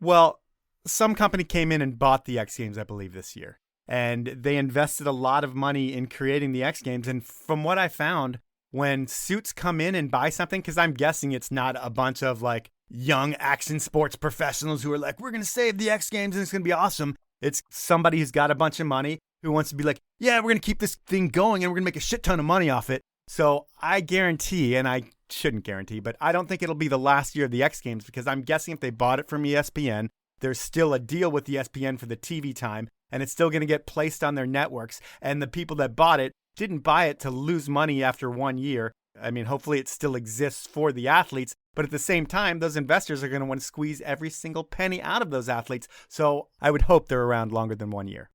Well, some company came in and bought the X Games, I believe, this year. And they invested a lot of money in creating the X Games. And from what I found, when suits come in and buy something, because I'm guessing it's not a bunch of like young action sports professionals who are like, we're going to save the X Games and it's going to be awesome. It's somebody who's got a bunch of money who wants to be like, yeah, we're going to keep this thing going and we're going to make a shit ton of money off it. So I guarantee, and I shouldn't guarantee, but I don't think it'll be the last year of the X Games, because I'm guessing if they bought it from ESPN, there's still a deal with ESPN for the TV time, and it's still going to get placed on their networks. And the people that bought it didn't buy it to lose money after 1 year. I mean, hopefully it still exists for the athletes, but at the same time, those investors are going to want to squeeze every single penny out of those athletes. So I would hope they're around longer than 1 year.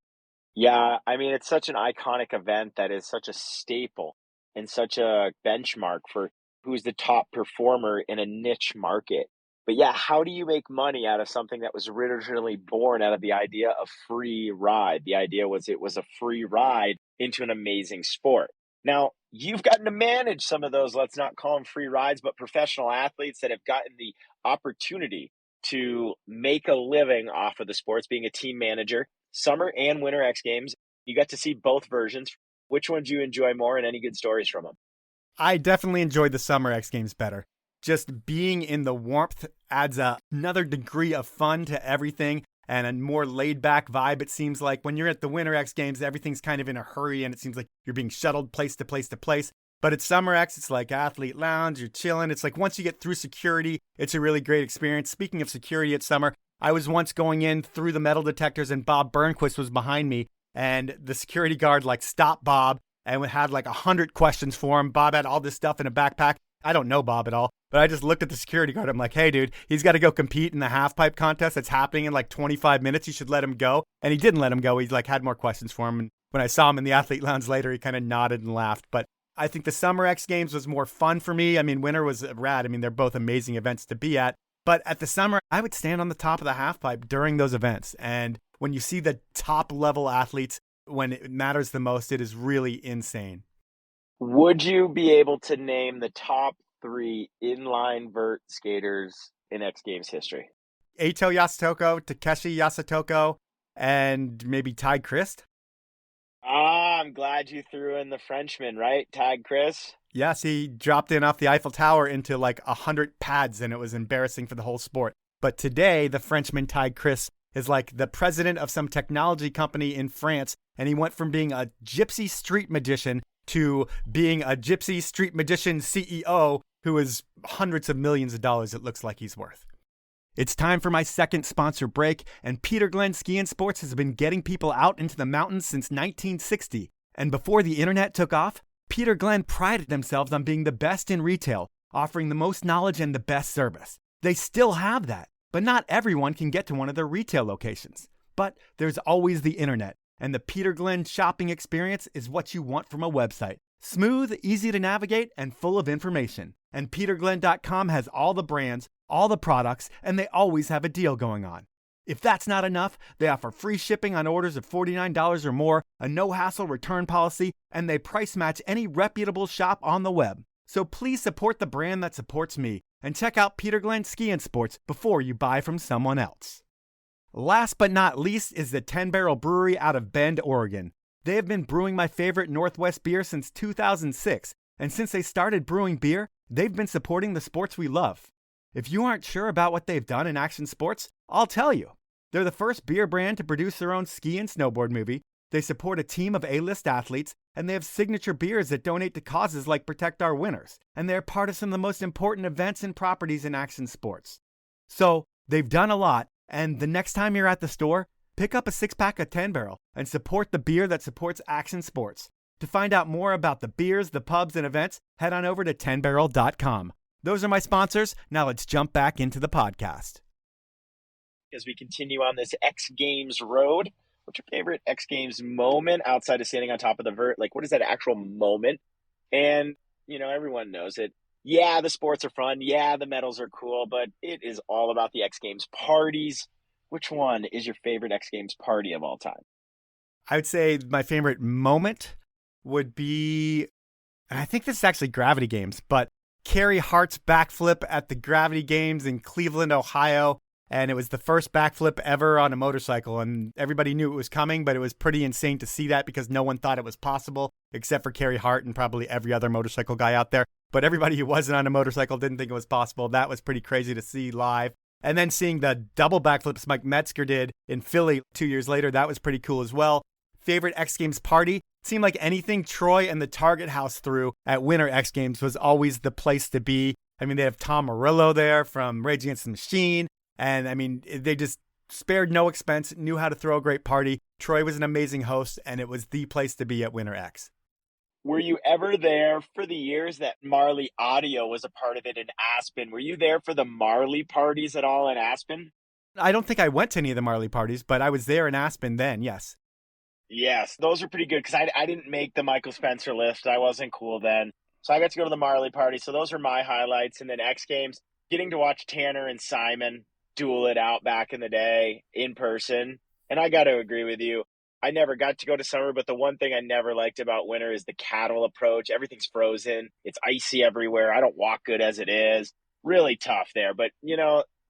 Yeah, I mean, it's such an iconic event that is such a staple and such a benchmark for who's the top performer in a niche market. But yeah, how do you make money out of something that was originally born out of the idea of free ride? The idea was it was a free ride into an amazing sport. Now, you've gotten to manage some of those, let's not call them free rides, but professional athletes that have gotten the opportunity to make a living off of the sports, being a team manager, Summer and Winter X Games. You got to see both versions. Which one do you enjoy more, and any good stories from them? I definitely enjoyed the Summer X Games better. Just being in the warmth adds another degree of fun to everything and a more laid-back vibe. It seems like when you're at the Winter X Games, everything's kind of in a hurry and it seems like you're being shuttled place to place to place. But at Summer X, it's like athlete lounge, you're chilling. It's like once you get through security, it's a really great experience. Speaking of security at Summer, I was once going in through the metal detectors and Bob Burnquist was behind me, and the security guard like stopped Bob and had like 100 questions for him. Bob had all this stuff in a backpack. I don't know Bob at all, but I just looked at the security guard. I'm like, hey, dude, he's got to go compete in the half pipe contest that's happening in like 25 minutes. You should let him go. And he didn't let him go. He like had more questions for him. And when I saw him in the athlete lounge later, he kind of nodded and laughed. But I think the Summer X Games was more fun for me. I mean, Winter was rad. I mean, they're both amazing events to be at. But at the Summer, I would stand on the top of the half pipe during those events. And when you see the top level athletes, when it matters the most, it is really insane. Would you be able to name the top 3 inline vert skaters in X Games history? Eito Yasutoko, Takeshi Yasutoko, and maybe Tide Christ. I'm glad you threw in the Frenchman, right? Tag Chris? Yes, he dropped in off the Eiffel Tower into like 100 pads, and it was embarrassing for the whole sport. But today, the Frenchman Tide Chris is like the president of some technology company in France, and he went from being a gypsy street magician to being a gypsy street magician CEO who is hundreds of millions of dollars it looks like he's worth. It's time for my second sponsor break, and Peter Glenn Ski and Sports has been getting people out into the mountains since 1960. And before the internet took off, Peter Glenn prided themselves on being the best in retail, offering the most knowledge and the best service. They still have that, but not everyone can get to one of their retail locations. But there's always the internet, and the Peter Glenn shopping experience is what you want from a website. Smooth, easy to navigate, and full of information. And peterglenn.com has all the brands, all the products, and they always have a deal going on. If that's not enough, they offer free shipping on orders of $49 or more, a no-hassle return policy, and they price match any reputable shop on the web. So please support the brand that supports me and check out Peter Glenn Ski and Sports before you buy from someone else. Last but not least is the 10 Barrel Brewery out of Bend, Oregon. They have been brewing my favorite Northwest beer since 2006, and since they started brewing beer, they've been supporting the sports we love. If you aren't sure about what they've done in action sports, I'll tell you. They're the first beer brand to produce their own ski and snowboard movie. They support a team of A-list athletes, and they have signature beers that donate to causes like Protect Our Winners. And they're part of some of the most important events and properties in action sports. So, they've done a lot, and the next time you're at the store, pick up a 6-pack of 10 Barrel and support the beer that supports action sports. To find out more about the beers, the pubs, and events, head on over to 10barrel.com. Those are my sponsors. Now let's jump back into the podcast. As we continue on this X Games road, what's your favorite X Games moment outside of standing on top of the vert? Like, what is that actual moment? And, everyone knows it. Yeah, the sports are fun. Yeah, the medals are cool, but it is all about the X Games parties. Which one is your favorite X Games party of all time? I would say my favorite moment would be, and I think this is actually Gravity Games, but Carrie Hart's backflip at the Gravity Games in Cleveland, Ohio. And it was the first backflip ever on a motorcycle. And everybody knew it was coming, but it was pretty insane to see that because no one thought it was possible, except for Carrie Hart and probably every other motorcycle guy out there. But everybody who wasn't on a motorcycle didn't think it was possible. That was pretty crazy to see live. And then seeing the double backflips Mike Metzger did in Philly 2 years later, that was pretty cool as well. Favorite X Games party? Seemed like anything Troy and the Target House threw at Winter X Games was always the place to be. I mean, they have Tom Morello there from Rage Against the Machine. And I mean, they just spared no expense, knew how to throw a great party. Troy was an amazing host, and it was the place to be at Winter X. Were you ever there for the years that Marley Audio was a part of it in Aspen? Were you there for the Marley parties at all in Aspen? I don't think I went to any of the Marley parties, but I was there in Aspen then, yes. Yes, those are pretty good because I didn't make the Michael Spencer list. I wasn't cool then. So I got to go to the Marley party. So those are my highlights. And then X Games, getting to watch Tanner and Simon duel it out back in the day in person. And I got to agree with you. I never got to go to summer, but the one thing I never liked about winter is the cattle approach. Everything's frozen. It's icy everywhere. I don't walk good as it is. Really tough there. But,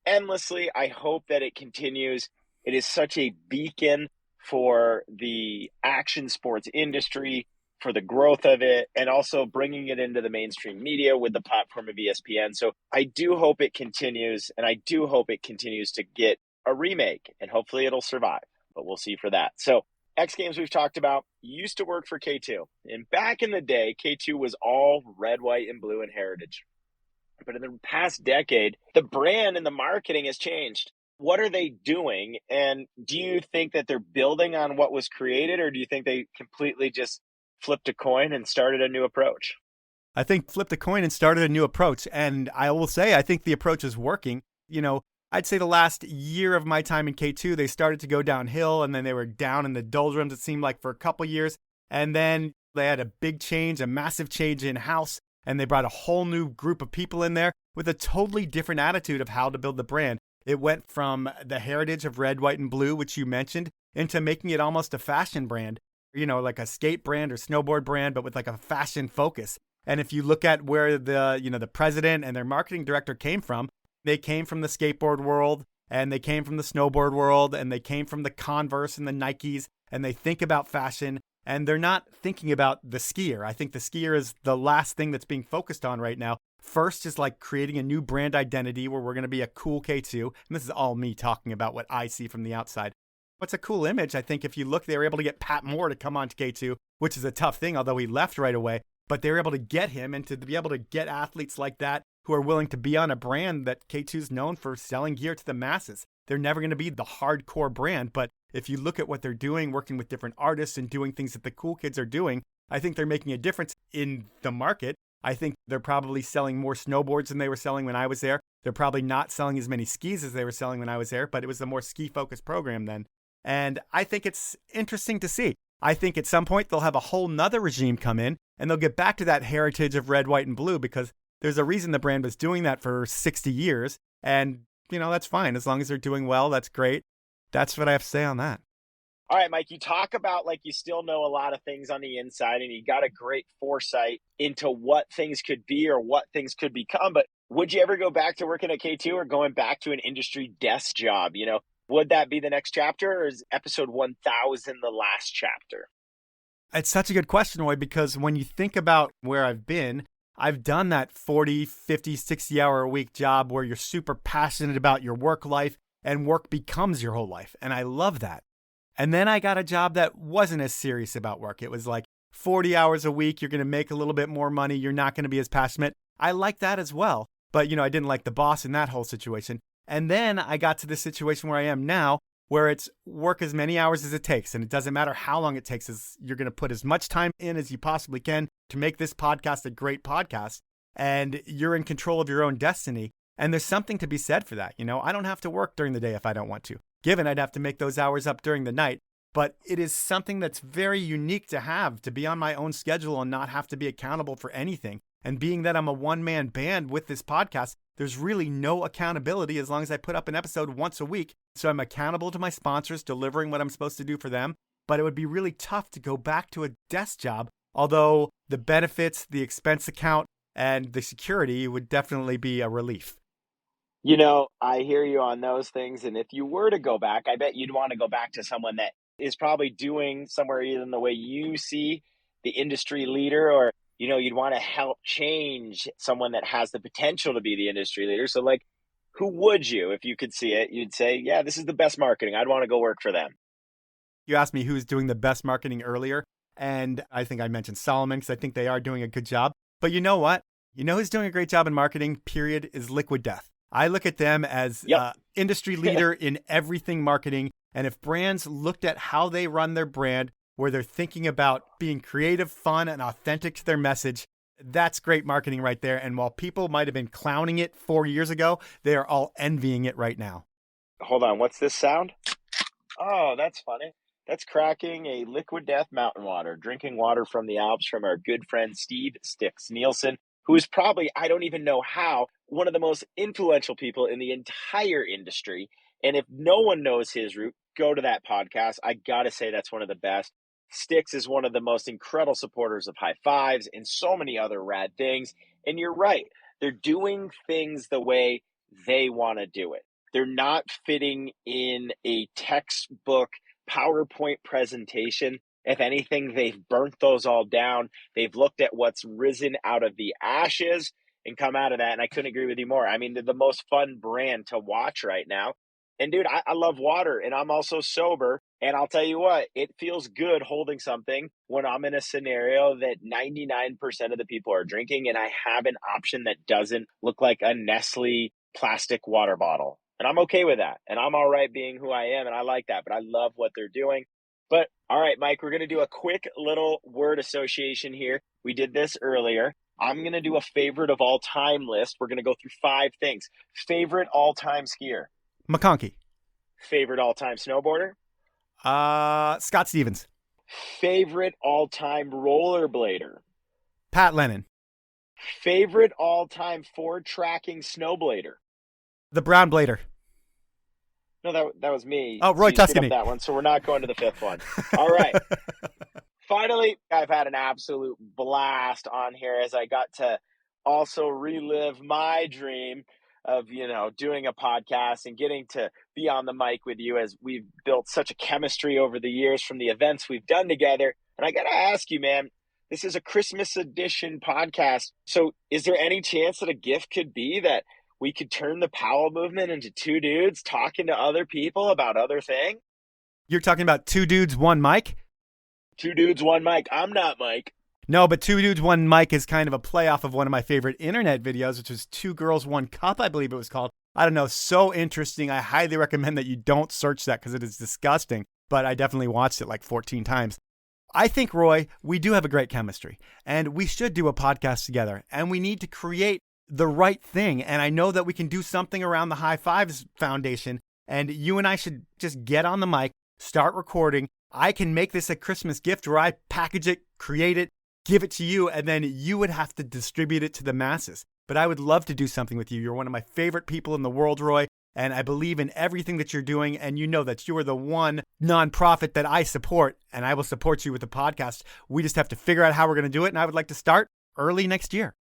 endlessly, I hope that it continues. It is such a beacon for the action sports industry, for the growth of it, and also bringing it into the mainstream media with the platform of ESPN. So I do hope it continues, and I do hope it continues to get a remake, and hopefully it'll survive, but we'll see for that. So X Games we've talked about used to work for K2, and back in the day, K2 was all red, white, and blue and heritage. But in the past decade, the brand and the marketing has changed. What are they doing? And do you think that they're building on what was created, or do you think they completely just flipped a coin and started a new approach? I think flipped a coin and started a new approach. And I will say, I think the approach is working. I'd say the last year of my time in K2, they started to go downhill, and then they were down in the doldrums, it seemed like, for a couple years. And then they had a big change, a massive change in-house, and they brought a whole new group of people in there with a totally different attitude of how to build the brand. It went from the heritage of red, white, and blue, which you mentioned, into making it almost a fashion brand. Like a skate brand or snowboard brand, but with like a fashion focus. And if you look at where the president and their marketing director came from, they came from the skateboard world, and they came from the snowboard world, and they came from the Converse and the Nikes, and they think about fashion, and they're not thinking about the skier. I think the skier is the last thing that's being focused on right now. First is like creating a new brand identity where we're going to be a cool K2. And this is all me talking about what I see from the outside. What's a cool image? I think if you look, they were able to get Pat Moore to come on to K2, which is a tough thing, although he left right away. But they were able to get him, and to be able to get athletes like that who are willing to be on a brand that K2 is known for selling gear to the masses. They're never going to be the hardcore brand, but if you look at what they're doing, working with different artists and doing things that the cool kids are doing, I think they're making a difference in the market. I think they're probably selling more snowboards than they were selling when I was there. They're probably not selling as many skis as they were selling when I was there, but it was a more ski-focused program then. And I think it's interesting to see. I think at some point they'll have a whole nother regime come in, and they'll get back to that heritage of red, white, and blue, because there's a reason the brand was doing that for 60 years. And, that's fine. As long as they're doing well, that's great. That's what I have to say on that. All right, Mike, you talk about like you still know a lot of things on the inside and you got a great foresight into what things could be or what things could become. But would you ever go back to working at K2 or going back to an industry desk job? Would that be the next chapter, or is episode 1000 the last chapter? It's such a good question, Roy, because when you think about where I've been, I've done that 40, 50, 60-hour a week job where you're super passionate about your work life and work becomes your whole life. And I love that. And then I got a job that wasn't as serious about work. It was like 40 hours a week. You're going to make a little bit more money. You're not going to be as passionate. I like that as well. But, I didn't like the boss in that whole situation. And then I got to the situation where I am now, where it's work as many hours as it takes. And it doesn't matter how long it takes. You're going to put as much time in as you possibly can to make this podcast a great podcast. And you're in control of your own destiny. And there's something to be said for that. I don't have to work during the day if I don't want to. Given I'd have to make those hours up during the night. But it is something that's very unique to have, to be on my own schedule and not have to be accountable for anything. And being that I'm a one-man band with this podcast, there's really no accountability as long as I put up an episode once a week. So I'm accountable to my sponsors, delivering what I'm supposed to do for them. But it would be really tough to go back to a desk job, although the benefits, the expense account, and the security would definitely be a relief. I hear you on those things. And if you were to go back, I bet you'd want to go back to someone that is probably doing somewhere either in the way you see the industry leader, or, you'd want to help change someone that has the potential to be the industry leader. So like, who would you, if you could see it, you'd say, yeah, this is the best marketing. I'd want to go work for them. You asked me who's doing the best marketing earlier. And I think I mentioned Solomon because I think they are doing a good job. But you know what? Who's doing a great job in marketing, period, is Liquid Death. I look at them as industry leader in everything marketing. And if brands looked at how they run their brand, where they're thinking about being creative, fun, and authentic to their message, that's great marketing right there. And while people might have been clowning it 4 years ago, they are all envying it right now. Hold on. What's this sound? Oh, that's funny. That's cracking a Liquid Death mountain water, drinking water from the Alps from our good friend Steve Sticks Nielsen, who is probably, I don't even know how, one of the most influential people in the entire industry. And if no one knows his route, go to that podcast. I got to say that's one of the best. Sticks is one of the most incredible supporters of High Fives and so many other rad things. And you're right. They're doing things the way they want to do it. They're not fitting in a textbook PowerPoint presentation. If anything, they've burnt those all down. They've looked at what's risen out of the ashes and come out of that. And I couldn't agree with you more. I mean, they're the most fun brand to watch right now. And dude, I love water, and I'm also sober. And I'll tell you what, it feels good holding something when I'm in a scenario that 99% of the people are drinking, and I have an option that doesn't look like a Nestle plastic water bottle. And I'm okay with that. And I'm all right being who I am, and I like that. But I love what they're doing. But all right, Mike, we're going to do a quick little word association here. We did this earlier. I'm going to do a favorite of all time list. We're going to go through 5 things. Favorite all-time skier. McConkey. Favorite all-time snowboarder. Scott Stevens. Favorite all-time rollerblader. Pat Lennon. Favorite all-time Ford tracking snowblader. The Brown Blader. No, that was me. Oh, Roy Tuscany. That one, so we're not going to the 5th one. All right. Finally, I've had an absolute blast on here as I got to also relive my dream of, doing a podcast and getting to be on the mic with you, as we've built such a chemistry over the years from the events we've done together. And I got to ask you, man, this is a Christmas edition podcast. So is there any chance that a gift could be that we could turn the Powell movement into 2 dudes talking to other people about other things? You're talking about 2 dudes, 1 mic? 2 dudes, 1 mic. I'm not Mike. No, but 2 dudes, 1 mic is kind of a playoff of one of my favorite internet videos, which was 2 Girls, 1 Cup, I believe it was called. I don't know, so interesting. I highly recommend that you don't search that because it is disgusting, but I definitely watched it like 14 times. I think, Roy, we do have a great chemistry, and we should do a podcast together, and we need to create the right thing. And I know that we can do something around the High Fives Foundation, and you and I should just get on the mic, start recording. I can make this a Christmas gift where I package it, create it, give it to you, and then you would have to distribute it to the masses. But I would love to do something with you. You're one of my favorite people in the world, Roy. And I believe in everything that you're doing. And you know that you are the one nonprofit that I support. And I will support you with the podcast. We just have to figure out how we're going to do it. And I would like to start early next year.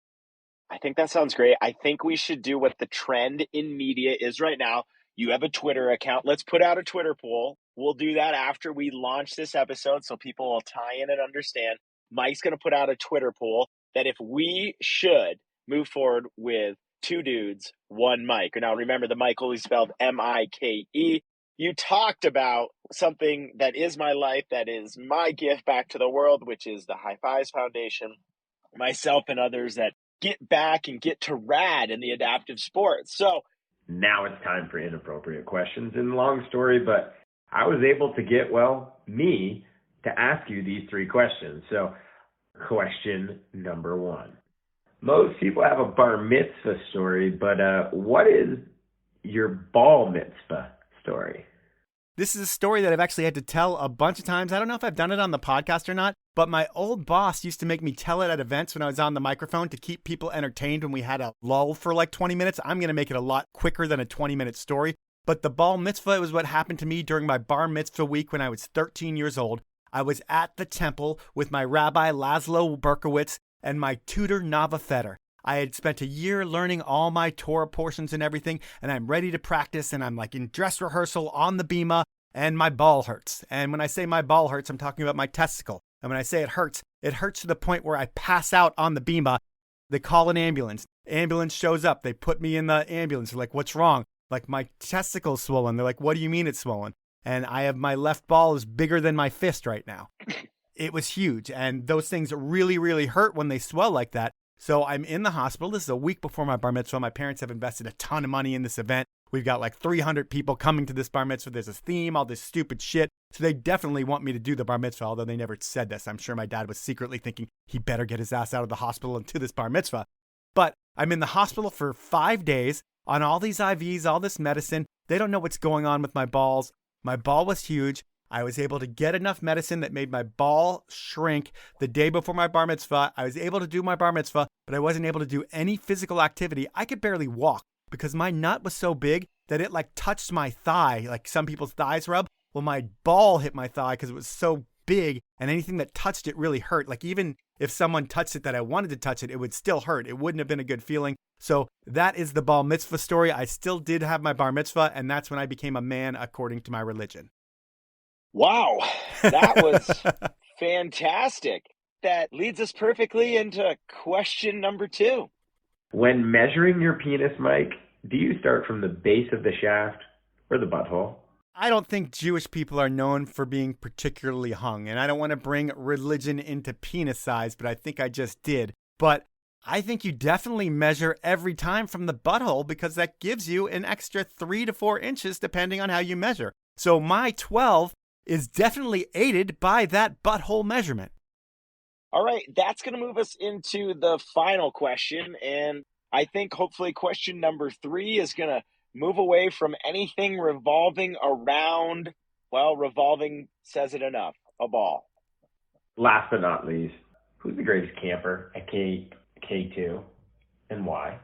I think that sounds great. I think we should do what the trend in media is right now. You have a Twitter account. Let's put out a Twitter poll. We'll do that after we launch this episode so people will tie in and understand. Mike's going to put out a Twitter poll that if we should move forward with 2 dudes, 1 Mike. Now, remember, the Mike only spelled M-I-K-E. You talked about something that is my life, that is my gift back to the world, which is the High Fives Foundation, myself and others that get back and get to rad in the adaptive sports. So now it's time for Inappropriate Questions. And long story, but I was able to get, me to ask you these 3 questions. So question number 1. Most people have a bar mitzvah story, but what is your ball mitzvah story? This is a story that I've actually had to tell a bunch of times. I don't know if I've done it on the podcast or not, but my old boss used to make me tell it at events when I was on the microphone to keep people entertained when we had a lull for like 20 minutes. I'm going to make it a lot quicker than a 20-minute story. But the ball mitzvah was what happened to me during my bar mitzvah week when I was 13 years old. I was at the temple with my rabbi Laszlo Berkowitz and my tutor Nava Feder. I had spent a year learning all my Torah portions and everything, and I'm ready to practice, and I'm like in dress rehearsal on the bima, and my ball hurts. And when I say my ball hurts, I'm talking about my testicle. And when I say it hurts to the point where I pass out on the bima. They call an ambulance. Ambulance shows up. They put me in the ambulance. They're like, what's wrong? Like, my testicle's swollen. They're like, what do you mean it's swollen? And I have my left ball is bigger than my fist right now. It was huge. And those things really, really hurt when they swell like that. So I'm in the hospital. This is a week before my bar mitzvah. My parents have invested a ton of money in this event. We've got like 300 people coming to this bar mitzvah. There's a theme, all this stupid shit. So they definitely want me to do the bar mitzvah, although they never said this. I'm sure my dad was secretly thinking he better get his ass out of the hospital and to this bar mitzvah. But I'm in the hospital for 5 days on all these IVs, all this medicine. They don't know what's going on with my balls. My ball was huge. I was able to get enough medicine that made my ball shrink the day before my bar mitzvah. I was able to do my bar mitzvah, but I wasn't able to do any physical activity. I could barely walk because my nut was so big that it like touched my thigh, like some people's thighs rub. Well, my ball hit my thigh because it was so big, and anything that touched it really hurt. Like even if someone touched it that I wanted to touch it, it would still hurt. It wouldn't have been a good feeling. So that is the ball mitzvah story. I still did have my bar mitzvah, and that's when I became a man according to my religion. Wow, that was fantastic. That leads us perfectly into question number 2. When measuring your penis, Mike, do you start from the base of the shaft or the butthole? I don't think Jewish people are known for being particularly hung, and I don't want to bring religion into penis size, but I think I just did. But I think you definitely measure every time from the butthole because that gives you an extra 3 to 4 inches depending on how you measure. So my 12 is definitely aided by that butthole measurement. All right, that's going to move us into the final question. And I think hopefully question number 3 is going to move away from anything revolving around, well, revolving says it enough, a ball. Last but not least, who's the greatest camper at K2 and why?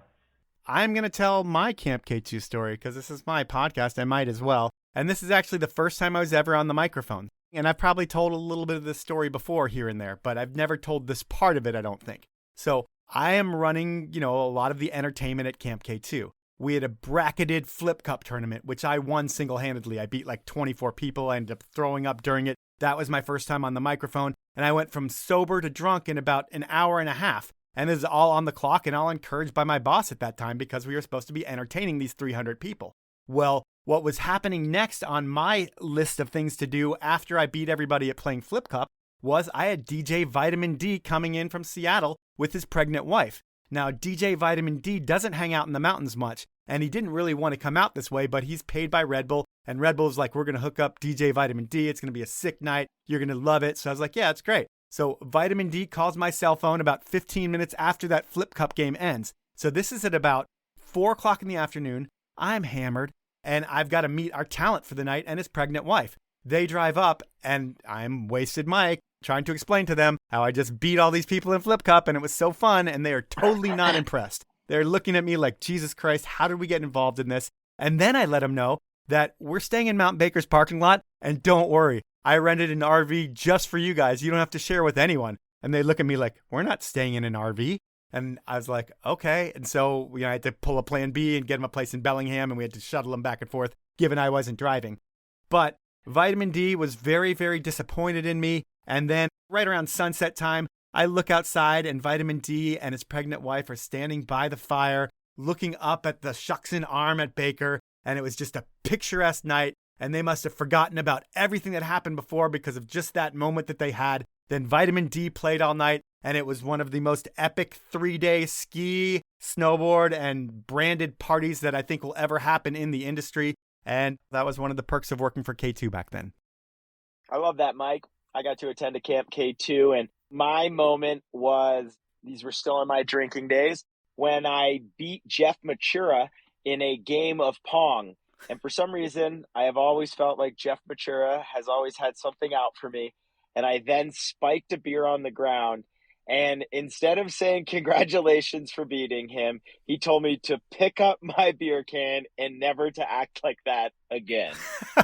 I'm going to tell my Camp K2 story because this is my podcast. I might as well. And this is actually the first time I was ever on the microphone. And I've probably told a little bit of this story before here and there, but I've never told this part of it, I don't think. So I am running, a lot of the entertainment at Camp K2. We had a bracketed flip cup tournament, which I won single-handedly. I beat like 24 people. I ended up throwing up during it. That was my first time on the microphone. And I went from sober to drunk in about an hour and a half. And this is all on the clock and all encouraged by my boss at that time because we were supposed to be entertaining these 300 people. Well, what was happening next on my list of things to do after I beat everybody at playing Flip Cup was I had DJ Vitamin D coming in from Seattle with his pregnant wife. Now, DJ Vitamin D doesn't hang out in the mountains much, and he didn't really want to come out this way, but he's paid by Red Bull, and Red Bull's like, we're going to hook up DJ Vitamin D. It's going to be a sick night. You're going to love it. So I was like, yeah, it's great. So Vitamin D calls my cell phone about 15 minutes after that Flip Cup game ends. So this is at about 4 o'clock in the afternoon. I'm hammered. And I've got to meet our talent for the night and his pregnant wife. They drive up, and I'm wasted Mike trying to explain to them how I just beat all these people in Flip Cup, and it was so fun, and they are totally not impressed. They're looking at me like, Jesus Christ, how did we get involved in this? And then I let them know that we're staying in Mount Baker's parking lot. And don't worry, I rented an RV just for you guys. You don't have to share with anyone. And they look at me like, we're not staying in an RV. And I was like, okay. And so I had to pull a plan B and get them a place in Bellingham. And we had to shuttle them back and forth, given I wasn't driving. But Vitamin D was very, very disappointed in me. And then right around sunset time, I look outside and Vitamin D and his pregnant wife are standing by the fire, looking up at the Shuckson Arm at Baker. And it was just a picturesque night. And they must have forgotten about everything that happened before because of just that moment that they had. Then Vitamin D played all night. And it was one of the most epic 3-day ski, snowboard, and branded parties that I think will ever happen in the industry. And that was one of the perks of working for K2 back then. I love that, Mike. I got to attend a Camp K2, and my moment was, these were still in my drinking days, when I beat Jeff Matura in a game of Pong. And for some reason, I have always felt like Jeff Matura has always had something out for me. And I then spiked a beer on the ground. And instead of saying congratulations for beating him, he told me to pick up my beer can and never to act like that again.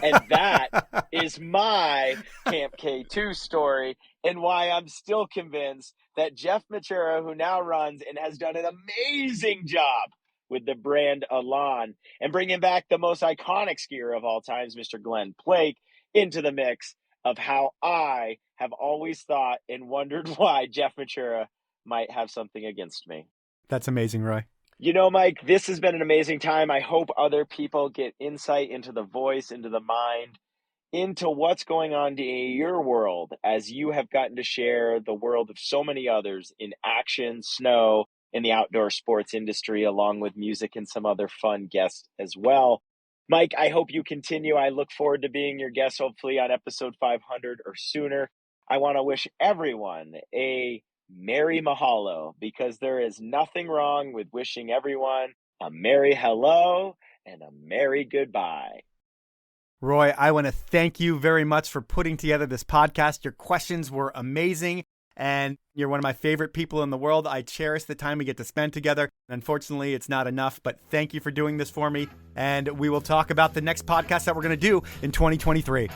And that is my Camp K2 story, and why I'm still convinced that Jeff Matura, who now runs and has done an amazing job with the brand Elan and bringing back the most iconic skier of all times, Mr. Glenn Blake, into the mix of how I have always thought and wondered why Jeff Matura might have something against me. That's amazing, Roy. You know, Mike, this has been an amazing time. I hope other people get insight into the voice, into the mind, into what's going on in your world as you have gotten to share the world of so many others in action, snow, in the outdoor sports industry, along with music and some other fun guests as well. Mike, I hope you continue. I look forward to being your guest, hopefully on episode 500 or sooner. I want to wish everyone a Merry Mahalo, because there is nothing wrong with wishing everyone a Merry Hello and a Merry Goodbye. Roy, I want to thank you very much for putting together this podcast. Your questions were amazing, and you're one of my favorite people in the world. I cherish the time we get to spend together. Unfortunately, it's not enough, but thank you for doing this for me. And we will talk about the next podcast that we're going to do in 2023.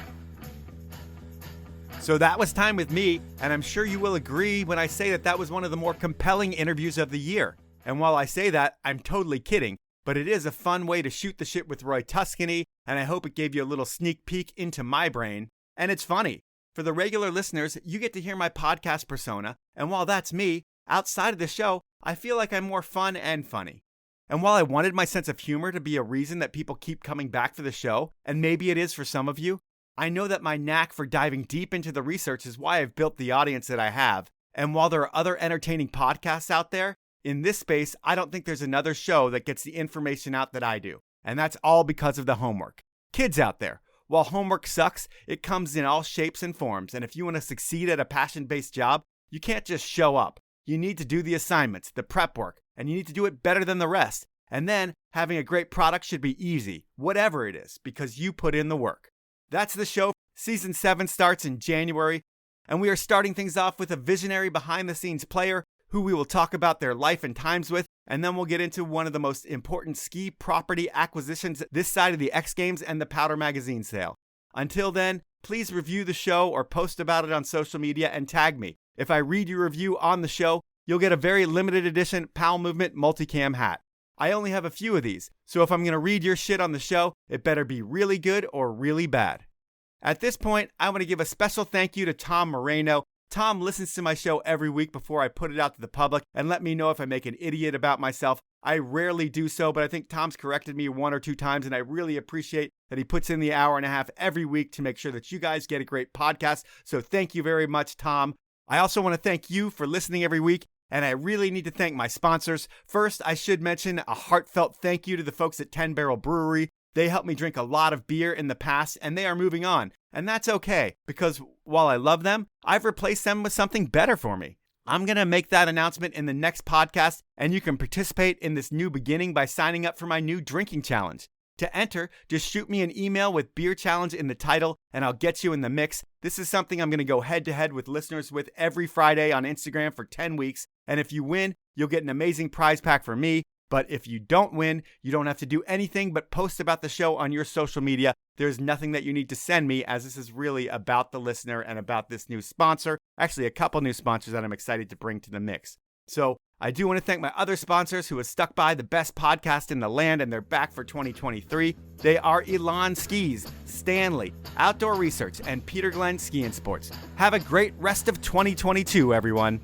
So that was time with me, and I'm sure you will agree when I say that that was one of the more compelling interviews of the year. And while I say that, I'm totally kidding, but it is a fun way to shoot the shit with Roy Tuscany, and I hope it gave you a little sneak peek into my brain. And it's funny. For the regular listeners, you get to hear my podcast persona, and while that's me, outside of the show, I feel like I'm more fun and funny. And while I wanted my sense of humor to be a reason that people keep coming back for the show, and maybe it is for some of you, I know that my knack for diving deep into the research is why I've built the audience that I have. And while there are other entertaining podcasts out there, in this space, I don't think there's another show that gets the information out that I do. And that's all because of the homework. Kids out there, while homework sucks, it comes in all shapes and forms. And if you want to succeed at a passion-based job, you can't just show up. You need to do the assignments, the prep work, and you need to do it better than the rest. And then having a great product should be easy, whatever it is, because you put in the work. That's the show. Season 7 starts in January, and we are starting things off with a visionary behind-the-scenes player who we will talk about their life and times with, and then we'll get into one of the most important ski property acquisitions this side of the X Games and the Powder Magazine sale. Until then, please review the show or post about it on social media and tag me. If I read your review on the show, you'll get a very limited edition Powell Movement multicam hat. I only have a few of these, so if I'm going to read your shit on the show, it better be really good or really bad. At this point, I want to give a special thank you to Tom Moreno. Tom listens to my show every week before I put it out to the public and let me know if I make an idiot about myself. I rarely do so, but I think Tom's corrected me 1 or 2 times, and I really appreciate that he puts in the hour and a half every week to make sure that you guys get a great podcast. So thank you very much, Tom. I also want to thank you for listening every week. And I really need to thank my sponsors. First, I should mention a heartfelt thank you to the folks at Barrel Brewery. They helped me drink a lot of beer in the past, and they are moving on. And that's okay, because while I love them, I've replaced them with something better for me. I'm going to make that announcement in the next podcast, and you can participate in this new beginning by signing up for my new drinking challenge. To enter, just shoot me an email with Beer Challenge in the title, and I'll get you in the mix. This is something I'm going to go head-to-head with listeners with every Friday on Instagram for 10 weeks. And if you win, you'll get an amazing prize pack from me, But if you don't win, you don't have to do anything but post about the show on your social media. There's nothing that you need to send me, as this is really about the listener and about this new sponsor. Actually, a couple new sponsors that I'm excited to bring to the mix. So I do want to thank my other sponsors who have stuck by the best podcast in the land, and they're back for 2023. They are Elon Skis, Stanley, Outdoor Research, and Peter Glenn Ski and Sports. Have a great rest of 2022, everyone.